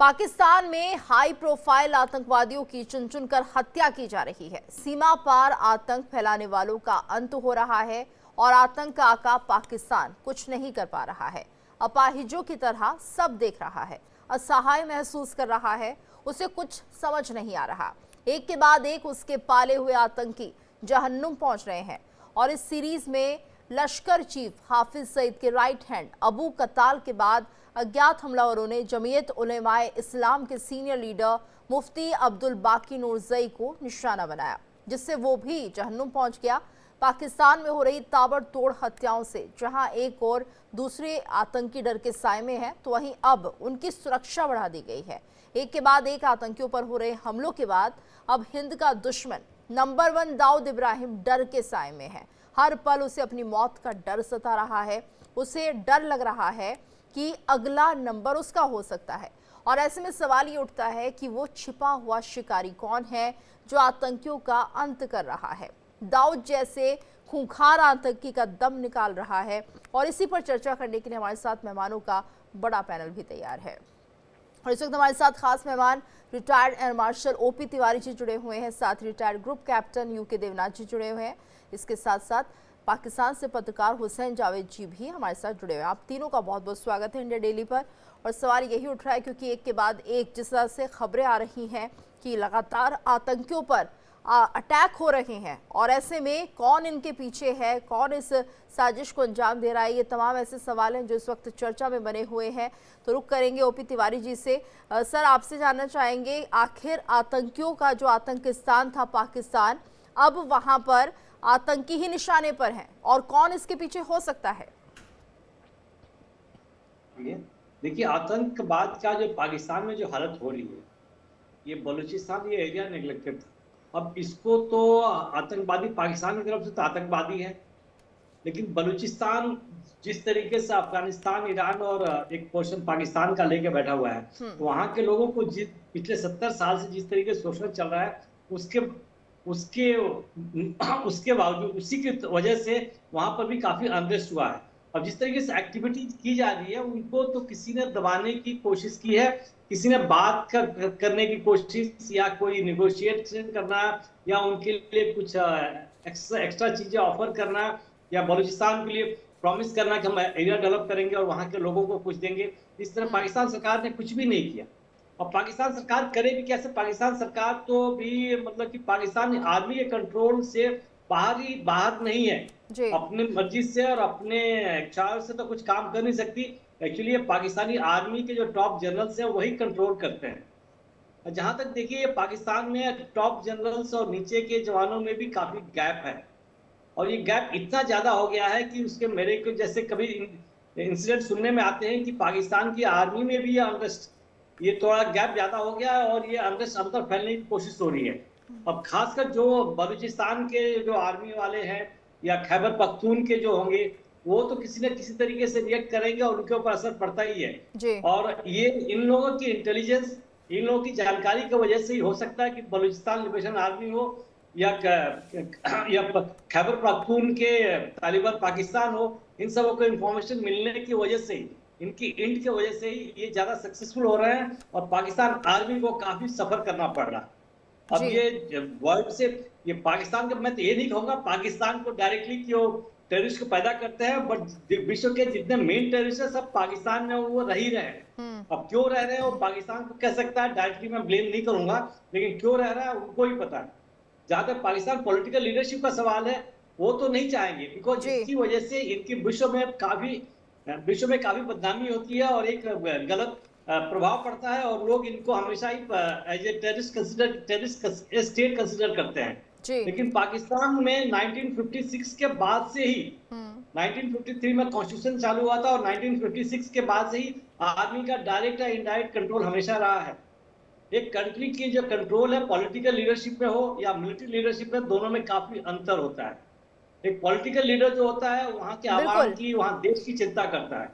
पाकिस्तान में high profile आतंकवादियों की चुन चुनकर हत्या की जा रही है। सीमा पार आतंक फैलाने वालों का अंत हो रहा है और आतंक का आका पाकिस्तान कुछ नहीं कर पा रहा है। अपाहिजों की तरह सब देख रहा है, असहाय महसूस कर रहा है, उसे कुछ समझ नहीं आ रहा। एक के बाद एक उसके पाले हुए आतंकी जहन्नुम पहुंच रहे हैं और इस सीरीज में लश्कर चीफ हाफिज सईद के राइट हैंड अबू कताल के बाद अज्ञात हमलावरों ने जमीयत उलेमाए इस्लाम के सीनियर लीडर मुफ्ती अब्दुल बाकी नूरजई को निशाना बनाया, जिससे वो भी जहन्नुम पहुंच गया। पाकिस्तान में हो रही ताबड़तोड़ हत्याओं से जहां एक और दूसरे आतंकी डर के साए में है, तो वहीं अब उनकी सुरक्षा बढ़ा दी गई है। एक के बाद एक आतंकियों पर हो रहे हमलों के बाद अब हिंद का दुश्मन नंबर 1 दाऊद इब्राहिम डर के साए में है। हर पल उसे अपनी मौत का डर सता रहा है। उसे डर लग रहा है कि अगला नंबर उसका हो सकता है और ऐसे में सवाल ये उठता है कि वो छिपा हुआ शिकारी कौन है जो आतंकियों का अंत कर रहा है, दाऊद जैसे खूंखार आतंकी का दम निकाल रहा है। और इसी पर चर्चा करने के लिए हमारे साथ मेहमानों का बड़ा पैनल भी तैयार है और इस वक्त हमारे साथ खास मेहमान retired air marshal OP Tiwari ji जुड़े हुए हैं, साथ retired group captain UK Devnath ji जुड़े हुए हैं। इसके साथ साथ पाकिस्तान से पत्रकार हुसैन जावेद जी भी हमारे साथ जुड़े हुए हैं। आप तीनों का बहुत बहुत स्वागत है इंडिया डेली पर। और सवाल यही उठ रहा है क्योंकि एक के बाद एक जिस तरह से खबरें आ रही हैं कि लगातार आतंकियों पर अटैक हो रहे हैं और ऐसे में कौन इनके पीछे है, कौन इस साजिश को अंजाम दे रहा है, ये तमाम ऐसे सवाल हैं जो इस वक्त चर्चा में बने हुए हैं। तो रुक करेंगे ओपी तिवारी जी से। सर, आपसे जानना चाहेंगे आखिर आतंकियों का जो आतंकिस्तान था पाकिस्तान, अब वहां पर आतंकी ही निशाने पर हैं और कौन इसके पीछे हो सकता है? देखिए, आतंकवाद का जो पाकिस्तान में जो हालत हो रही है, ये बलूचिस्तान ये एरिया नेग्लेक्टेड था। अब इसको तो आतंकवादी पाकिस्तान की तरफ से तो आतंकवादी है, लेकिन बलूचिस्तान जिस तरीके से अफगानिस्तान, ईरान और एक पोर्शन पाकिस्तान का लेके बैठा हुआ है, तो वहाँ के लोगों को जिस पिछले 70 साल से जिस तरीके से शोषण चल रहा है, उसके बावजूद उसी की वजह से वहां पर भी काफी अनरेस्ट हुआ है। अब जिस तरीके से एक्टिविटी की जा रही है, उनको तो किसी ने दबाने की कोशिश की है, किसी ने बात करने की कोशिश या कोई निगोशिएशन करना या उनके लिए कुछ एक्स्ट्रा चीजें ऑफर करना या बलूचिस्तान के लिए प्रॉमिस करना कि हम एरिया डेवलप करेंगे और वहां के लोगों को कुछ देंगे। इस तरह पाकिस्तान सरकार ने कुछ भी नहीं किया। और पाकिस्तान सरकार करे भी कैसे? पाकिस्तान सरकार तो भी मतलब कि पाकिस्तान आर्मी के कंट्रोल से बाहर नहीं है, अपने मर्जी से और अपने इच्छा से तो कुछ काम कर नहीं सकती। एक्चुअली ये पाकिस्तानी आर्मी के जो टॉप जनरल्स हैं वही कंट्रोल करते हैं। जहां तक देखिए, पाकिस्तान में टॉप जनरल्स और नीचे के जवानों में भी काफी गैप है और ये गैप इतना ज्यादा हो गया है कि उसके मेरे को जैसे कभी इंसिडेंट सुनने में आते हैं कि पाकिस्तान की आर्मी में भी ये थोड़ा गैप ज्यादा हो गया है और ये अनरेस्ट अंदर फैलने की कोशिश हो रही है। अब खासकर जो बलूचिस्तान के जो आर्मी वाले हैं या खैबर पख्तून के जो होंगे, वो तो किसी न किसी तरीके से रिएक्ट करेंगे और उनके ऊपर असर पड़ता ही है। और ये इन लोगों की इंटेलिजेंस, इन लोगों की जानकारी की वजह से ही हो सकता है कि बलूचिस्तान लिबरेशन आर्मी हो या खैबर पख्तून के तालिबान पाकिस्तान हो, इन सबों को इंफॉर्मेशन मिलने की वजह से ही, इनकी इंट की वजह से ही ये ज्यादा सक्सेसफुल हो रहे हैं और पाकिस्तान आर्मी को काफी सफर करना पड़ रहा है। अब ये वर्ल्ड से ये पाकिस्तान का, मैं तो ये नहीं कहूंगा पाकिस्तान को डायरेक्टली कि वो टेररिस्ट को पैदा करते हैं, बट विश्व के जितने मेन टेररिस्ट है सब पाकिस्तान में वो रह ही रहे हैं। अब क्यों रह रहे हैं वो पाकिस्तान को कह सकता है, डायरेक्टली मैं ब्लेम नहीं करूंगा, लेकिन क्यों रह रहा है उनको ही पता है। जहां तक पाकिस्तान पॉलिटिकल लीडरशिप का सवाल है, वो तो नहीं चाहेंगे, बिकॉज इसकी वजह से इनकी विश्व में काफी बदनामी होती है और एक गलत प्रभाव पड़ता है और लोग इनको हमेशा ही as a terrorist state consider करते हैं। लेकिन पाकिस्तान में 1956 के बाद से ही 1953 में कॉन्स्टिट्यूशन चालू हुआ था और 1956 के बाद से ही आर्मी का डायरेक्ट या इनडायरेक्ट कंट्रोल हमेशा रहा है। एक कंट्री की जो कंट्रोल है पॉलिटिकल लीडरशिप में हो या मिलिट्री लीडरशिप में, दोनों में काफी अंतर होता है। एक पॉलिटिकल लीडर जो होता है वहां के आवाम की, वहां देश की चिंता करता है,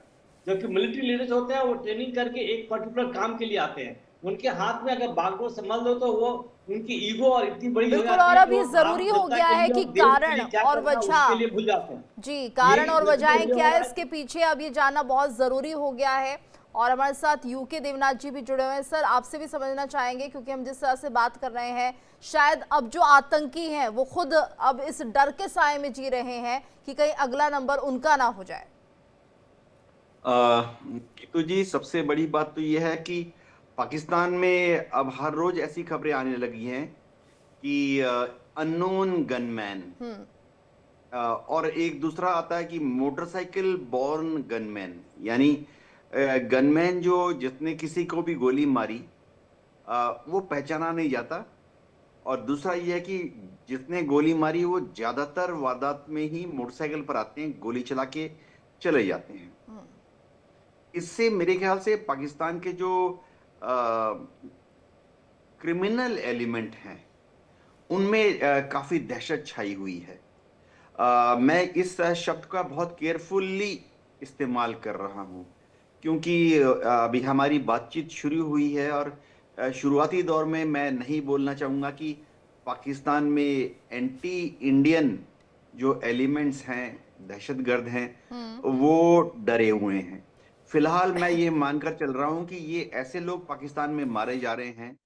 जबकि मिलिट्री लीडर जो होते हैं वो ट्रेनिंग करके एक पर्टिकुलर काम के लिए आते हैं। उनके हाथ में अगर बागडोर संभाल दो तो वो उनकी ईगो और इतनी बड़ी हो जाती है। और अब ये जरूरी हो गया है कि कारण और वजह भूल जाते हैं। जी, कारण और वजह क्या है इसके पीछे, अब ये जानना बहुत जरूरी हो गया है। और हमारे साथ यूके देवनाथ जी भी जुड़े हुए हैं। सर, आपसे भी समझना चाहेंगे, क्योंकि हम जिस तरह से बात कर रहे हैं, शायद अब जो आतंकी हैं वो खुद अब इस डर के साए में जी रहे हैं कि कहीं अगला नंबर उनका ना हो जाए। तो जी, सबसे बड़ी बात तो यह है कि पाकिस्तान में अब हर रोज ऐसी खबरें आने लगी हैं कि अननोन गनमैन, और एक दूसरा आता है कि मोटरसाइकिल बॉर्न गनमैन, यानी गनमैन जो जिसने किसी को भी गोली मारी वो पहचाना नहीं जाता। और दूसरा यह है कि जिसने गोली मारी वो ज्यादातर वारदात में ही मोटरसाइकिल पर आते हैं, गोली चला के चले जाते हैं। इससे मेरे ख्याल से पाकिस्तान के जो क्रिमिनल एलिमेंट हैं उनमें काफी दहशत छाई हुई है। मैं इस शब्द का बहुत केयरफुली इस्तेमाल कर रहा हूं, क्योंकि अभी हमारी बातचीत शुरू हुई है और शुरुआती दौर में मैं नहीं बोलना चाहूंगा कि पाकिस्तान में एंटी इंडियन जो एलिमेंट्स हैं, दहशतगर्द हैं, वो डरे हुए हैं। फिलहाल मैं ये मानकर चल रहा हूं कि ये ऐसे लोग पाकिस्तान में मारे जा रहे हैं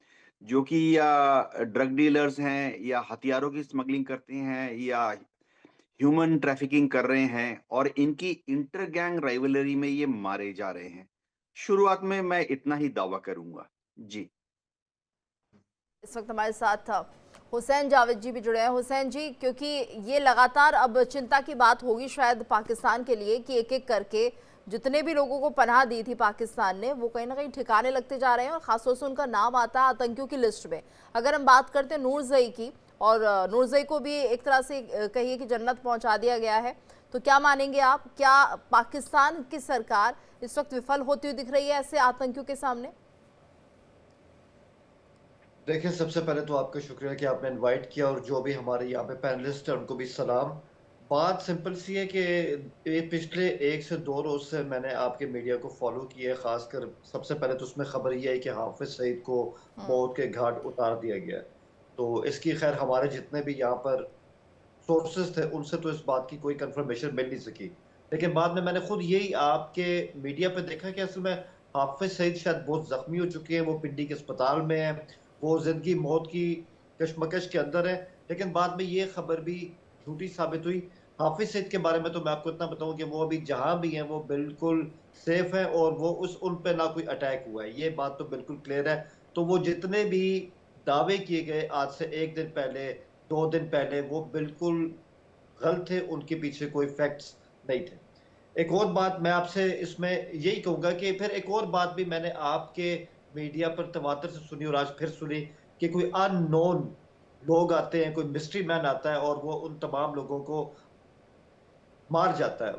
जो कि या ड्रग डीलर्स हैं, या हथियारों की स्मगलिंग करते हैं, या ह्यूमन ट्रैफिकिंग कर रहे हैं, और इनकी इंटर गैंग राइवलरी में ये मारे जा रहे हैं। शुरुआत में मैं इतना ही दावा करूंगा जी। इस वक्त हमारे साथ हुसैन जावेद जी भी जुड़े हैं। हुसैन जी, क्योंकि ये लगातार अब चिंता की बात होगी शायद पाकिस्तान के लिए कि एक एक करके जितने भी लोगों को पनाह दी थी पाकिस्तान ने, वो कहीं ना कहीं ठिकाने लगते जा रहे हैं और खासतौर से उनका नाम आता है आतंकियों की लिस्ट में। अगर हम बात करते हैं नूरजई की, और नूरजई को भी एक तरह से कहिए कि जन्नत पहुंचा दिया गया है, तो क्या मानेंगे आप, क्या पाकिस्तान की सरकार इस वक्त विफल होती हुई दिख रही है ऐसे आतंकियों के सामने? देखिए, सबसे पहले तो आपका शुक्रिया कि आपने इनवाइट किया, और जो भी हमारे यहाँ पे पैनलिस्ट हैं उनको भी सलाम। बात सिंपल सी है कि ये पिछले 1 से 2 रोज से मैंने आपके मीडिया को फॉलो किया है। खासकर सबसे पहले तो उसमें खबर ये है कि हाफिज सईद को मौत के घाट उतार दिया गया। तो इसकी खैर हमारे जितने भी यहाँ पर सोर्सेज थे उनसे तो इस बात की कोई कंफर्मेशन मिल नहीं सकी, लेकिन बाद में मैंने खुद यही आपके मीडिया पे देखा कि असल में हाफिज सईद शायद बहुत जख्मी हो चुके हैं, वो पिंडी के अस्पताल में है, वो जिंदगी मौत की कशमकश के अंदर है। लेकिन बाद में ये खबर भी झूठी साबित हुई। हाफिज सईद के बारे में तो मैं आपको इतना बताऊं कि वो अभी जहां भी हैं वो बिल्कुल सेफ है, और वो उन पे ना कोई अटैक हुआ है, ये बात तो बिल्कुल क्लियर है। तो वो जितने भी दावे किए गए आज से 1 दिन पहले, 2 दिन पहले, वो बिल्कुल गलत थे, उनके पीछे कोई फैक्ट्स नहीं थे। एक और बात मैं आपसे इसमें यही कहूंगा कि फिर एक और बात भी मैंने आपके मीडिया पर तवातर से सुनी और आज फिर सुनी कि कोई अननोन लोग आते हैं, कोई मिस्ट्री मैन आता है और वो उन तमाम लोगों को मार जाता है।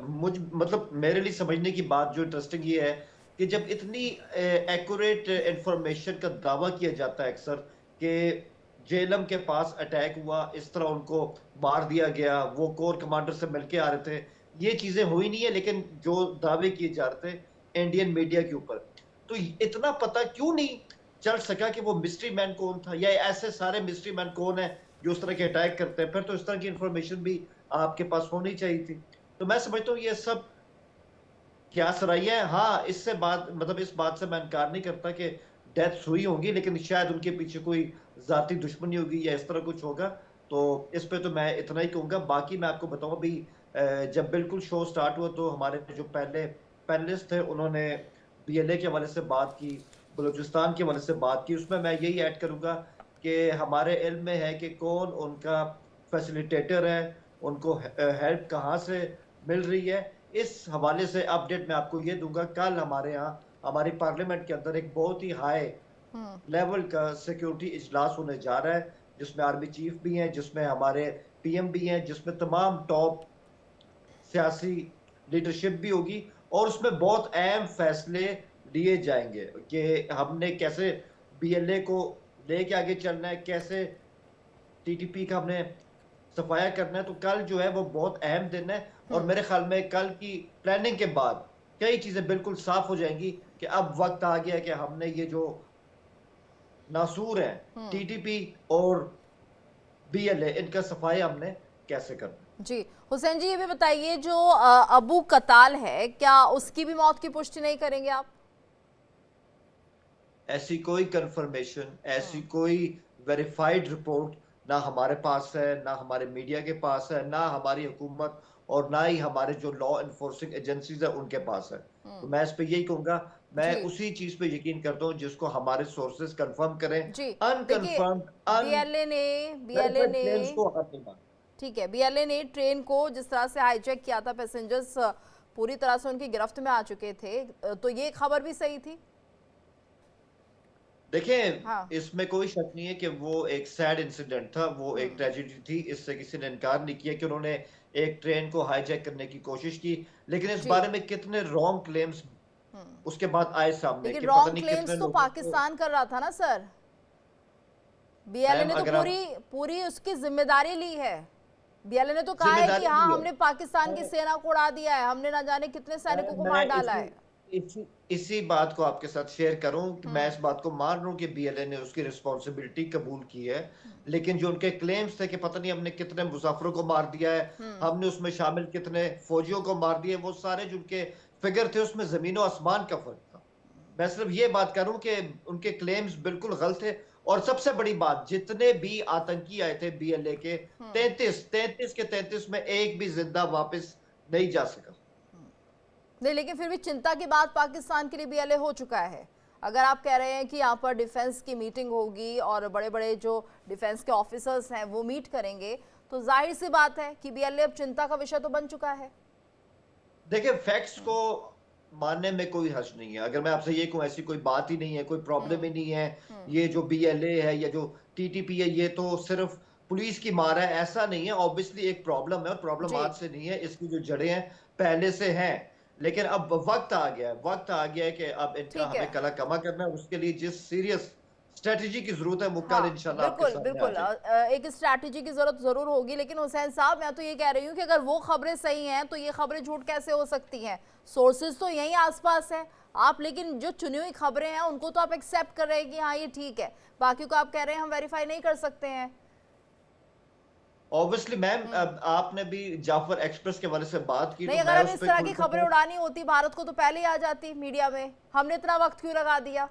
मतलब मेरे लिए समझने की बात जो इंटरेस्टिंग ये है कि जब इतनी एक्यूरेट इंफॉर्मेशन का दावा किया जाता है अक्सर कि जेलम के पास अटैक हुआ, इस तरह उनको मार दिया गया, वो कोर कमांडर से मिलके आ रहे थे, ये चीजें हुई नहीं है, लेकिन जो दावे किए जा रहे थे इंडियन मीडिया के ऊपर, तो इतना पता क्यों नहीं चल सका कि वो मिस्ट्री मैन कौन था, या ऐसे सारे मिस्ट्री मैन कौन है जो उस तरह के अटैक करते हैं? फिर तो इस तरह की इंफॉर्मेशन भी आपके पास होनी चाहिए थी। तो मैं समझता हूँ ये सब क्या सराइया है। हाँ, इससे बात मतलब इस बात से मैं इनकार नहीं करता कि डेथ्स हुई होंगी, लेकिन शायद उनके पीछे कोई जाती दुश्मनी होगी या इस तरह कुछ होगा। तो इस पे तो मैं इतना ही कहूंगा। बाकी मैं आपको बताऊं, अभी जब बिल्कुल शो स्टार्ट हुआ तो हमारे जो पहले पैनलिस्ट थे उन्होंने बीएलए के हवाले से बात की, बलूचिस्तान के हवाले से बात की। उसमें मैं यही ऐड करूंगा कि हमारे इल्म में है कि कौन उनका फैसिलिटेटर है, उनको हेल्प कहाँ से मिल रही है। इस हवाले से अपडेट मैं आपको ये दूंगा। कल हमारे यहाँ हमारी पार्लियामेंट के अंदर एक बहुत ही हाई लेवल का सिक्योरिटी इजलास होने जा रहा है, जिसमें आर्मी चीफ भी हैं, जिसमें हमारे पीएम भी हैं, जिसमें तमाम टॉप सियासी लीडरशिप भी होगी, और उसमें बहुत अहम फैसले लिए जाएंगे कि हमने कैसे बीएलए को लेके आगे चलना है, कैसे टीटीपी का हमने सफाया करना है। तो कल जो है वो बहुत अहम दिन है, और मेरे ख्याल में कल की प्लानिंग के बाद कई चीजें बिल्कुल साफ हो जाएंगी कि अब वक्त आ गया कि हमने ये जो नासूर है टीटीपी और बीएलए, इनका सफाया हमने कैसे करना। जी हुसैन जी, ये भी बताइए, जो अबू कताल है, क्या उसकी भी मौत की पुष्टि नहीं करेंगे आप? ऐसी कोई कंफर्मेशन, ऐसी कोई वेरीफाइड रिपोर्ट ना हमारे पास है, ना हमारे मीडिया के पास है, ना हमारी हुकूमत और ना ही हमारे जो लॉ इन्फोर्सिंग एजेंसीज है उनके पास है। तो मैं इस पे यही कहूंगा, मैं जी उसी चीज पे यकीन करता हूँ जिसको हमारे सोर्सेज कंफर्म करें। जी। देखिए, अनकंफर्म्ड, बीएलए ने बीएलए अनवेरिफाइड ने क्लेम्स को हाथ नहीं मारना। ठीक है, बीएलए ने ट्रेन को जिस तरह से हाईजैक किया था, पैसेंजर्स पूरी तरह से उनकी गिरफ्त में आ चुके थे, तो ये खबर भी सही थी। देखें, हाँ। इसमें कोई शक नहीं है कि वो एक सैड इंसिडेंट था, वो एक ट्रेजेडी थी, इससे किसी ने इनकार नहीं किया कि उन्होंने एक ट्रेन को हाईजैक करने की कोशिश की। लेकिन इस जी। बारे में कितने रॉन्ग क्लेम्स उसके बाद आए सामने लेकिन कि पता रॉन्ग नहीं कितने क्लेम्स तो लोगों को। पाकिस्तान कर रहा था ना सर। बीएलए मैम ने तो अगर आप पूरी पूरी उसकी जिम्मेदारी ली है। बीएलए ने तो कहा है कि जिम्मेदारी हाँ, ली हमने पाकिस्तान की है, सेना को उड़ा दिया है, हमने ना जाने कितने सैनिकों को मार मैं डाला इसी है। इसी बात को आपके साथ शेयर करूं कि मैं इस बात को मान रहा हूं कि बीएलए ने उसकी रिस्पॉन्सिबिलिटी कबूल की है। लेकिन जो उनके क्लेम्स थे कि पता नहीं हमने कितने मुसाफिरों को मार दिया है, हमने उसमें शामिल कितने फौजियों को मार दिया, वो सारे जो उनके फिगर थे उसमें जमीनों आसमान का फर्क था। मैं सिर्फ ये बात करूं कि उनके क्लेम्स बिल्कुल गलत थे। और सबसे बड़ी बात, जितने भी आतंकी आए थे बीएलए के, 33 के 33 में एक भी जिंदा वापस नहीं जा सका। नहीं, लेकिन फिर भी चिंता की बात पाकिस्तान के लिए बीएलए हो चुका है। अगर आप कह रहे हैं कि यहाँ पर डिफेंस की मीटिंग होगी और बड़े बड़े जो डिफेंस के ऑफिसर्स हैं वो मीट करेंगे, तो जाहिर सी बात है कि बीएलए अब चिंता का विषय तो बन चुका है। देखिए, फैक्ट्स को मानने में कोई हर्ज नहीं है। अगर मैं आपसे ये कहूं ऐसी कोई बात ही नहीं है, कोई प्रॉब्लम ही नहीं है, ये जो बीएलए है या जो टीटीपी है ये तो सिर्फ पुलिस की मार है, ऐसा नहीं है। ऑब्वियसली एक प्रॉब्लम है और प्रॉब्लम जी। आज से नहीं है, इसकी जो जड़ें हैं पहले से हैं। लेकिन अब वक्त आ गया है, वक्त आ गया है कि अब इनका ठीक है। हमें कला कमा करना है। उसके लिए जिस सीरियस स्ट्रेटजी की जरूरत है वो कल हाँ, इंशाल्लाह आपके बिल्कुल सामने आ बिल्कुल। जाएगी। एक स्ट्रैटेजी की जरूरत जरूर होगी, लेकिन हुसैन साहब, मैं तो ये कह रही हूँ कि अगर वो खबरें सही हैं तो ये खबरें झूठ कैसे हो सकती हैं? सोर्सेज तो यहीं आसपास है आप, लेकिन जो चुनी हुई खबरें हैं उनको तो आप एक्सेप्ट कर रहे हैं कि हाँ ये ठीक है, बाकी को आप कह रहे हैं हम वेरीफाई नहीं कर सकते हैं। ऑब्वियसली मैम, आपने भी जाफर एक्सप्रेस के वाले से बात की नहीं, तो अगर मैं हमें उस इस पर तरह की खुलकर खबरें उड़ानी होती भारत को तो पहले ही आ जाती मीडिया में, हमने इतना वक्त क्यों लगा दिया?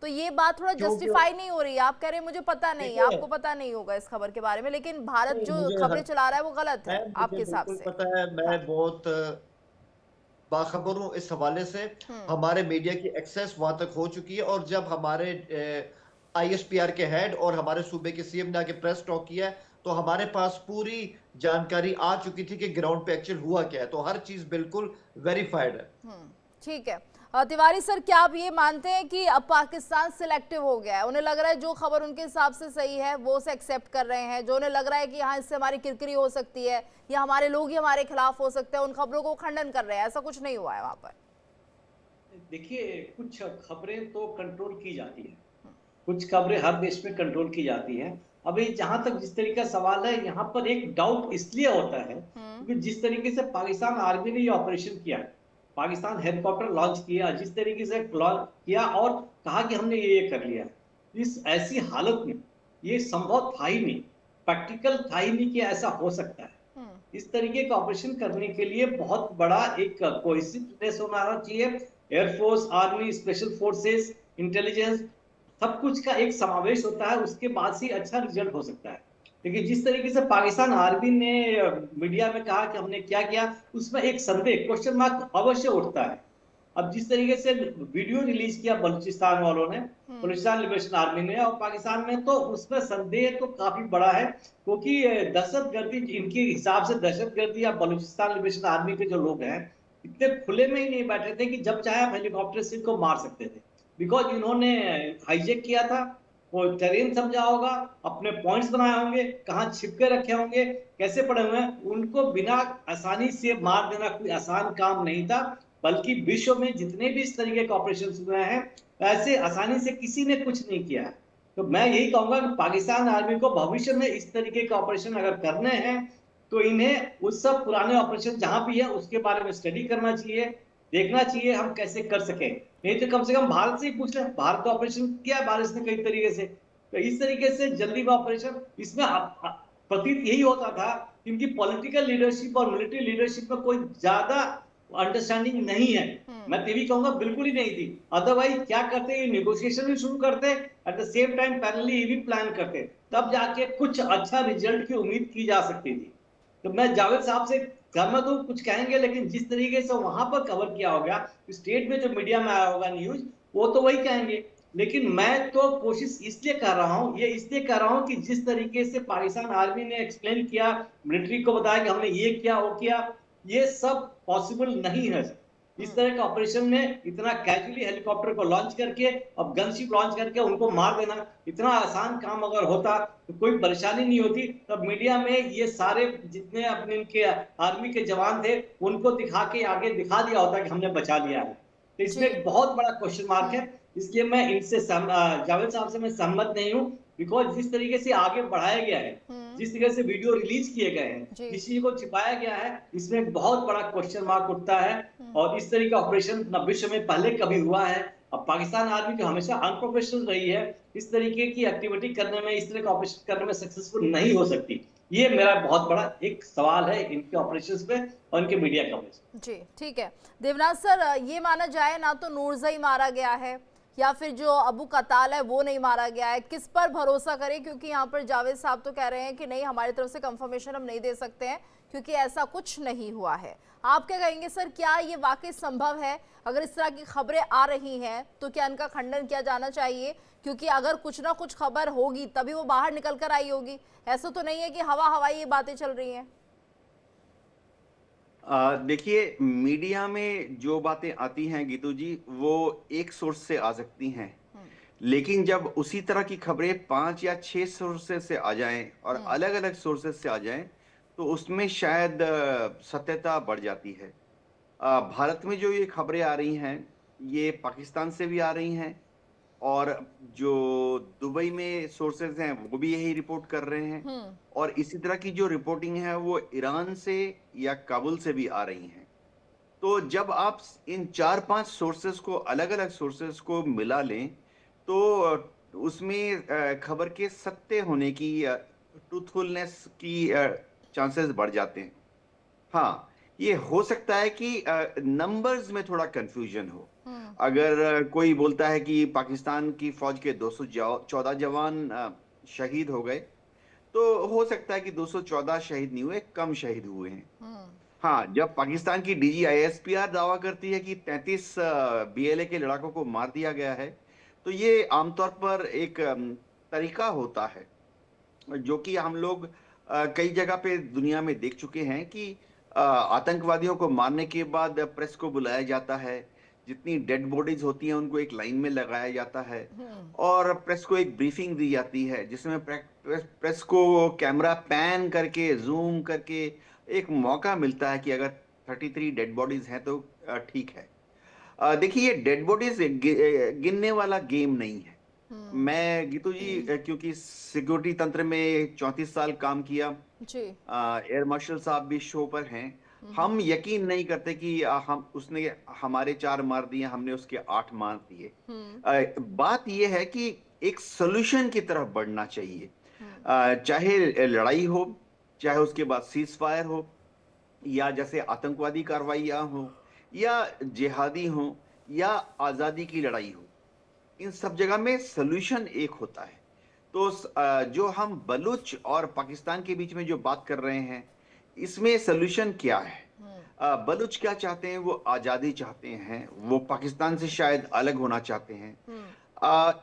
तो ये बात थोड़ा जो जस्टिफाई नहीं हो रही है। आप कह रहे हैं मुझे पता नहीं, देखिए, आपको पता नहीं होगा इस खबर के बारे में, लेकिन भारत नहीं, जो मुझे खबरें चला रहा है वो गलत है मैम आपके मुझे हिसाब बिल्कुल से। पता है, हाँ। मैं बहुत बाखबर हूँ इस हवाले से। हमारे मीडिया की एक्सेस वहां तक हो चुकी है और जब हमारे आईएसपीआर के हेड और हमारे सूबे के सीएम ने आके प्रेस टॉक किया है तो हमारे पास पूरी जानकारी आ चुकी थी कि ग्राउंड पे एक्चुअल हुआ क्या है। तो हर चीज बिल्कुल वेरीफाइड है। ठीक है। तिवारी सर, क्या आप ये मानते हैं कि अब पाकिस्तान सिलेक्टिव हो गया है? उन्हें लग रहा है जो खबर उनके हिसाब से सही है वो उसे एक्सेप्ट कर रहे हैं, जो उन्हें लग रहा है कि हाँ इससे हमारी किरकिरी हो सकती है या हमारे लोग ही हमारे खिलाफ हो सकते हैं, उन खबरों को खंडन कर रहे हैं? ऐसा कुछ नहीं हुआ है वहां पर? देखिए, कुछ खबरें तो कंट्रोल की जाती है, कुछ खबरें हर देश में कंट्रोल की जाती हैं। अभी जहां तक जिस तरीके का सवाल है, यहाँ पर एक डाउट इसलिए होता है क्योंकि जिस तरीके से पाकिस्तान आर्मी ने ये ऑपरेशन किया, पाकिस्तान हेलीकॉप्टर लॉन्च किया, जिस तरीके से लॉन्च किया और कहा कि हमने ये कर लिया, इस ऐसी हालत में ये संभव था ही नहीं, प्रैक्टिकल था ही नहीं कि ऐसा हो सकता है। इस तरीके का ऑपरेशन करने के लिए बहुत बड़ा एक कोहेसिवनेस होना चाहिए। Air force, army, special forces, intelligence, सब कुछ का एक समावेश होता है, उसके बाद से अच्छा रिजल्ट हो सकता है। लेकिन जिस तरीके से पाकिस्तान आर्मी ने मीडिया में कहा कि हमने क्या किया, उसमें एक संदेह, क्वेश्चन मार्क अवश्य उठता है। अब जिस तरीके से वीडियो रिलीज किया बलूचिस्तान वालों ने, बलूचिस्तान लिबरेशन आर्मी ने और पाकिस्तान में, तो उसमें संदेह तो काफी बड़ा है क्योंकि दहशतगर्दी, इनके हिसाब से दहशतगर्दी या बलूचिस्तान लिबरेशन आर्मी के जो लोग हैं इतने खुले में ही नहीं बैठे थे कि जब चाहे आप हेलीकॉप्टर से इनको मार सकते थे। बिकॉज इन्होंने हाईजेक किया था, वो टेरेन समझा होगा, अपने पॉइंट्स बनाए होंगे, कहाँ छिपके रखे होंगे, कैसे पड़े हुए हैं, उनको बिना आसानी से मार देना कोई आसान काम नहीं था। बल्कि विश्व में जितने भी इस तरीके के ऑपरेशन हुए हैं ऐसे आसानी से किसी ने कुछ नहीं किया है। तो मैं यही कहूंगा कि पाकिस्तान आर्मी को भविष्य में इस तरीके के ऑपरेशन अगर करने हैं तो इन्हें उस सब पुराने ऑपरेशन जहां भी है उसके बारे में स्टडी करना चाहिए, देखना चाहिए हम कैसे कर सकें। नहीं तो कम से कम भारत से ही पूछ लें, भारत का ऑपरेशन किया है भारत ने कई तरीके से, तो इस तरीके से जल्दी में ऑपरेशन, इसमें प्रतीत यही होता था इनकी पॉलिटिकल लीडरशिप और मिलिट्री लीडरशिप में कोई ज्यादा अंडरस्टैंडिंग नहीं है। मैं तो ये भी कहूंगा बिल्कुल ही नहीं थी। अदरवाइज क्या करते, ये नेगोशिएशन भी शुरू करते, at the same time parallelly ये भी प्लान करते, तब जाके कुछ अच्छा रिजल्ट की उम्मीद की जा सकती थी। तो मैं जावेद साहब से सहमत हूँ, कुछ कहेंगे, लेकिन जिस तरीके से वहां पर कवर किया होगा, स्टेट में जो मीडिया में आया होगा न्यूज, वो तो वही कहेंगे। लेकिन मैं तो कोशिश इसलिए कर रहा हूँ, ये इसलिए कर रहा हूँ कि जिस तरीके से पाकिस्तान आर्मी ने एक्सप्लेन किया, मिलिट्री को बताया कि हमने ये किया वो किया, ये सब पॉसिबल नहीं है। इस तरह का ऑपरेशन में इतना कैजुअली हेलीकॉप्टर को लॉन्च करके और गनशिप लॉन्च करके उनको मार देना, इतना आसान काम अगर होता तो कोई परेशानी नहीं होती। तब मीडिया में ये सारे जितने अपने इनके आर्मी के जवान थे उनको दिखा के आगे दिखा दिया होता कि हमने बचा लिया है। तो इसमें एक बहुत बड़ा क्वेश्चन मार्क है। इसलिए मैं इनसे जावेद साहब से मैं सहमत नहीं हूँ, बिकॉज जिस तरीके से आगे बढ़ाया गया है, जिस तरीके से वीडियो रिलीज किए गए हैं, जिस चीज को छिपाया गया है, इसमें एक बहुत बड़ा क्वेश्चन मार्क उठता है। और इस तरह का ऑपरेशन न विश्व में पहले कभी हुआ है। अब पाकिस्तान आर्मी जो हमेशा अनप्रोफेशनल रही है, इस तरीके की एक्टिविटी करने में, इस तरह का ऑपरेशन करने में सक्सेसफुल नहीं हो सकती। ये मेरा बहुत बड़ा एक सवाल है इनके ऑपरेशंस पे और इनके मीडिया कवरेज। जी ठीक है देवनाथ सर, ये माना जाए ना तो नूरजई मारा गया है या फिर जो अबू कताल है वो नहीं मारा गया है, किस पर भरोसा करें? क्योंकि यहाँ पर जावेद साहब तो कह रहे हैं कि नहीं, हमारी तरफ से कंफर्मेशन हम नहीं दे सकते हैं क्योंकि ऐसा कुछ नहीं हुआ है। आप क्या कहेंगे सर, क्या ये वाकई संभव है? अगर इस तरह की खबरें आ रही हैं तो क्या इनका खंडन किया जाना चाहिए? क्योंकि अगर कुछ ना कुछ खबर होगी तभी वो बाहर निकल कर आई होगी, ऐसा तो नहीं है कि हवा हवाई ये बातें चल रही हैं। देखिए, मीडिया में जो बातें आती हैं गीतू जी, वो एक सोर्स से आ सकती हैं, लेकिन जब उसी तरह की खबरें 5 या 6 सोर्सेज से आ जाएं और अलग अलग सोर्सेज से आ जाएं तो उसमें शायद सत्यता बढ़ जाती है। भारत में जो ये खबरें आ रही हैं, ये पाकिस्तान से भी आ रही हैं और जो दुबई में सोर्सेज हैं वो भी यही रिपोर्ट कर रहे हैं, और इसी तरह की जो रिपोर्टिंग है वो ईरान से या काबुल से भी आ रही हैं। तो जब आप इन 4-5 सोर्सेज को, अलग अलग सोर्सेज को मिला लें तो उसमें खबर के सत्य होने की, ट्रूथफुलनेस की चांसेस बढ़ जाते हैं। हाँ, ये हो सकता है कि नंबर्स में थोड़ा कंफ्यूजन हो। अगर कोई बोलता है कि पाकिस्तान की फौज के 214 जवान शहीद हो गए, तो हो सकता है कि 214 शहीद नहीं हुए, कम शहीद हुए हैं। हाँ, जब पाकिस्तान की DGISPR दावा करती है कि 33 BLA के लड़ाकों को मार दिया गया है, तो ये आमतौर पर एक तरीका होता है जो कि हम लोग कई जगह पे दुनिया में देख चुके हैं कि आतंकवादियों को मारने के बाद प्रेस को बुलाया जाता है, जितनी डेड बॉडीज होती हैं उनको एक लाइन में लगाया जाता है और प्रेस को एक ब्रीफिंग दी जाती है जिसमें प्रेस को कैमरा पैन करके, जूम करके एक मौका मिलता है कि अगर 33 डेड बॉडीज हैं तो ठीक है। देखिए, ये डेड बॉडीज गिनने वाला गेम नहीं है। मैं गीतू जी, क्योंकि सिक्योरिटी तंत्र में 34 साल काम किया, एयर मार्शल साहब भी शो पर हैं, हम यकीन नहीं करते कि हम उसने हमारे 4 मार दिए, हमने उसके 8 मार दिए। बात यह है कि एक सोल्यूशन की तरफ बढ़ना चाहिए, चाहे लड़ाई हो, चाहे उसके बाद सीज फायर हो, या जैसे आतंकवादी कार्रवाइयां हो, या जिहादी हो, या आजादी की लड़ाई हो, इन सब जगह में सोल्यूशन एक होता है। तो जो हम बलूच और पाकिस्तान के बीच में जो बात कर रहे हैं, इसमें सोल्यूशन क्या है? बलूच क्या चाहते हैं? वो आजादी चाहते हैं, वो पाकिस्तान से शायद अलग होना चाहते हैं।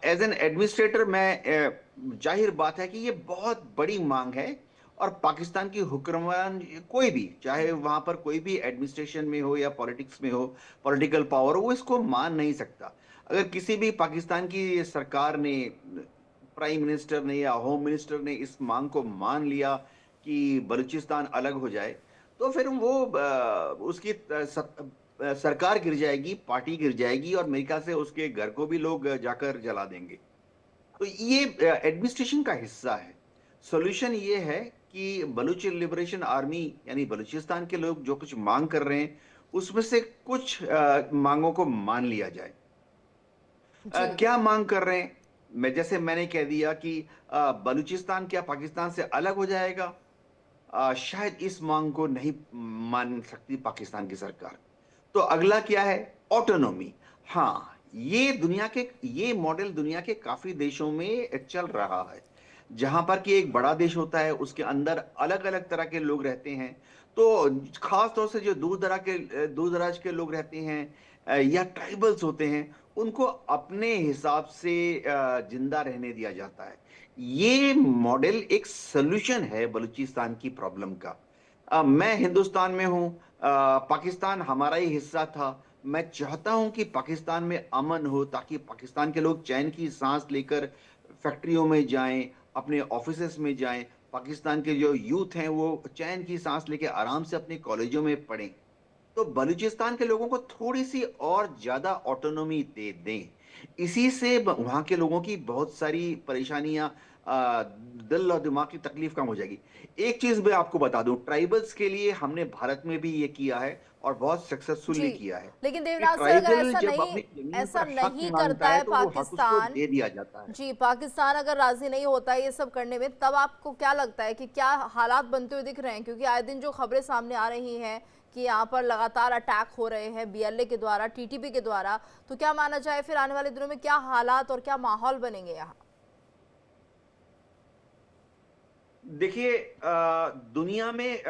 एज एन एडमिनिस्ट्रेटर मैं, जाहिर बात है कि ये बहुत बड़ी मांग है और पाकिस्तान की हुक्मरान कोई भी, चाहे वहां पर कोई भी एडमिनिस्ट्रेशन में हो या पॉलिटिक्स में हो, पॉलिटिकल पावर, वो इसको मान नहीं सकता। अगर किसी भी पाकिस्तान की सरकार ने, प्राइम मिनिस्टर ने या होम मिनिस्टर ने इस मांग को मान लिया कि बलूचिस्तान अलग हो जाए, तो फिर वो उसकी सरकार गिर जाएगी, पार्टी गिर जाएगी और मेरे ख्याल से उसके घर को भी लोग जाकर जला देंगे। तो ये एडमिनिस्ट्रेशन का हिस्सा है। सॉल्यूशन ये है कि बलूच लिबरेशन आर्मी यानी बलूचिस्तान के लोग जो कुछ मांग कर रहे हैं उसमें से कुछ मांगों को मान लिया जाए। क्या मांग कर रहे हैं? मैंने कह दिया कि बलूचिस्तान क्या पाकिस्तान से अलग हो जाएगा? शायद इस मांग को नहीं मान सकती पाकिस्तान की सरकार। तो अगला क्या है? ऑटोनॉमी। हाँ, ये मॉडल दुनिया के काफी देशों में चल रहा है, जहां पर कि एक बड़ा देश होता है, उसके अंदर अलग अलग तरह के लोग रहते हैं। तो खास तौर से जो दूर दराज के लोग रहते हैं, या ट्राइबल्स होते हैं, उनको अपने हिसाब से जिंदा रहने दिया जाता है। ये मॉडल एक सोल्यूशन है बलूचिस्तान की प्रॉब्लम का। मैं हिंदुस्तान में हूं, पाकिस्तान हमारा ही हिस्सा था। मैं चाहता हूं कि पाकिस्तान में अमन हो, ताकि पाकिस्तान के लोग चैन की सांस लेकर फैक्ट्रियों में जाएं, अपने ऑफिसेस में जाएं। पाकिस्तान के जो यूथ हैं वो चैन की सांस लेके आराम से अपने कॉलेजों में पढ़ें। तो बलूचिस्तान के लोगों को थोड़ी सी और ज्यादा ऑटोनॉमी दे दें। इसी से वहां के लोगों की बहुत सारी परेशानियां, दिल और दिमाग की तकलीफ कम हो जाएगी। एक चीज मैं आपको बता दूं, ट्राइबल्स के लिए हमने भारत में भी ये किया है और बहुत जी, सक्सेसफुली किया है लेकिन कि देवराज सर, अगर ट्राइबल जब अपनी जमीन ऐसा पर हक नहीं मांगता करता है है तो वो हक उसको पाकिस्तान, दे दिया जाता है। जी, पाकिस्तान अगर राजी नहीं होता है ये सब करने में, तब आपको क्या लगता है कि क्या हालात बनते हुए दिख रहे हैं? क्योंकि आए दिन जो खबरें सामने आ रही हैं कि यहाँ पर लगातार अटैक हो रहे हैं बीएलए के द्वारा, टीटीपी के द्वारा, तो क्या माना जाए फिर आने वाले दिनों में क्या हालात और क्या माहौल बनेंगे यहाँ? देखिए, दुनिया में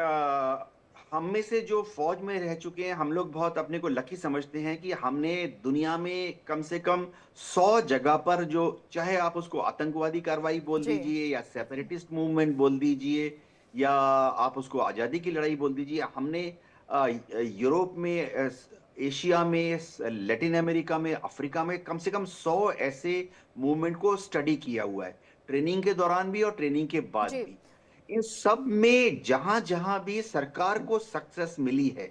हम में से जो फौज में रह चुके हैं, हम लोग बहुत अपने को लकी समझते हैं कि हमने दुनिया में कम से कम 100 जगह पर, जो चाहे आप उसको आतंकवादी कार्रवाई बोल जी। दीजिए या सेपरेटिस्ट मूवमेंट बोल दीजिए या आप उसको आज़ादी की लड़ाई बोल दीजिए, हमने यूरोप में, एशिया में, लैटिन अमेरिका में, अफ्रीका में कम से कम 100 ऐसे मूवमेंट को स्टडी किया हुआ है, ट्रेनिंग के दौरान भी और ट्रेनिंग के बाद जी। भी। इन सब में जहां जहां भी सरकार को सक्सेस मिली है,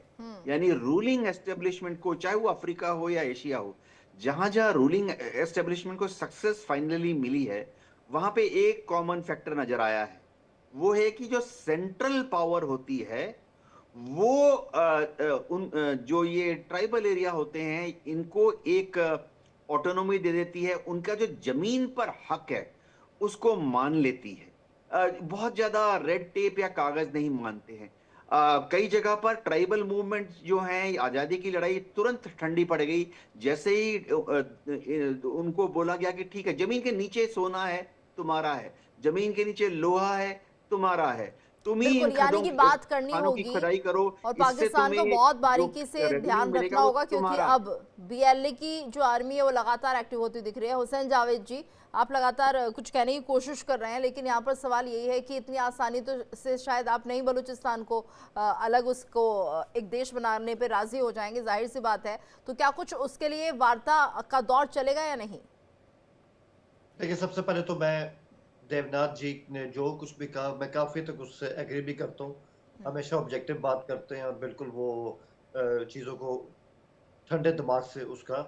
यानी रूलिंग एस्टेब्लिशमेंट को, चाहे वो अफ्रीका हो या एशिया हो, जहां जहां रूलिंग एस्टेब्लिशमेंट को सक्सेस फाइनली मिली है, वहां पे एक कॉमन फैक्टर नजर आया है। वो है कि जो सेंट्रल पावर होती है, वो जो ये ट्राइबल एरिया होते हैं, इनको एक ऑटोनॉमी दे देती है, उनका जो जमीन पर हक है उसको मान लेती है। बहुत ज्यादा रेड टेप या कागज नहीं मानते हैं। कई जगह पर ट्राइबल मूवमेंट जो हैं, आजादी की लड़ाई तुरंत ठंडी पड़ गई जैसे ही उनको बोला गया कि ठीक है, जमीन के नीचे सोना है तुम्हारा है, जमीन के नीचे लोहा है तुम्हारा है, तुम ही इन बिल्कुल, यानी कि बात करनी खानों की होगी खुदाई करो, और इससे पाकिस्तान को तुम्हें बहुत जो बारीकी से रेवेन्यू ध्यान मिलेगा रखना वो होगा, क्योंकि तुम्हारा। अब बीएलए की जो आर्मी है वो लगातार एक्टिव होती दिख रही है। हुसैन जावेद जी, आप लगातार कुछ कहने की कोशिश कर रहे हैं, लेकिन यहाँ पर सवाल यही है कि इतनी आसानी तो से शायद आप नहीं बलूचिस्तान को अलग उसको एक देश बनाने पे राजी हो जाएंगे, जाहिर सी बात है। तो क्या कुछ उसके लिए वार्ता का दौर चलेगा या नहीं? देखिए, सबसे पहले तो मैं देवनाथ जी ने जो कुछ भी कहा, मैं काफ़ी तक उससे एग्री भी करता हूँ। हमेशा ऑब्जेक्टिव बात करते हैं और बिल्कुल वो चीज़ों को ठंडे दिमाग से उसका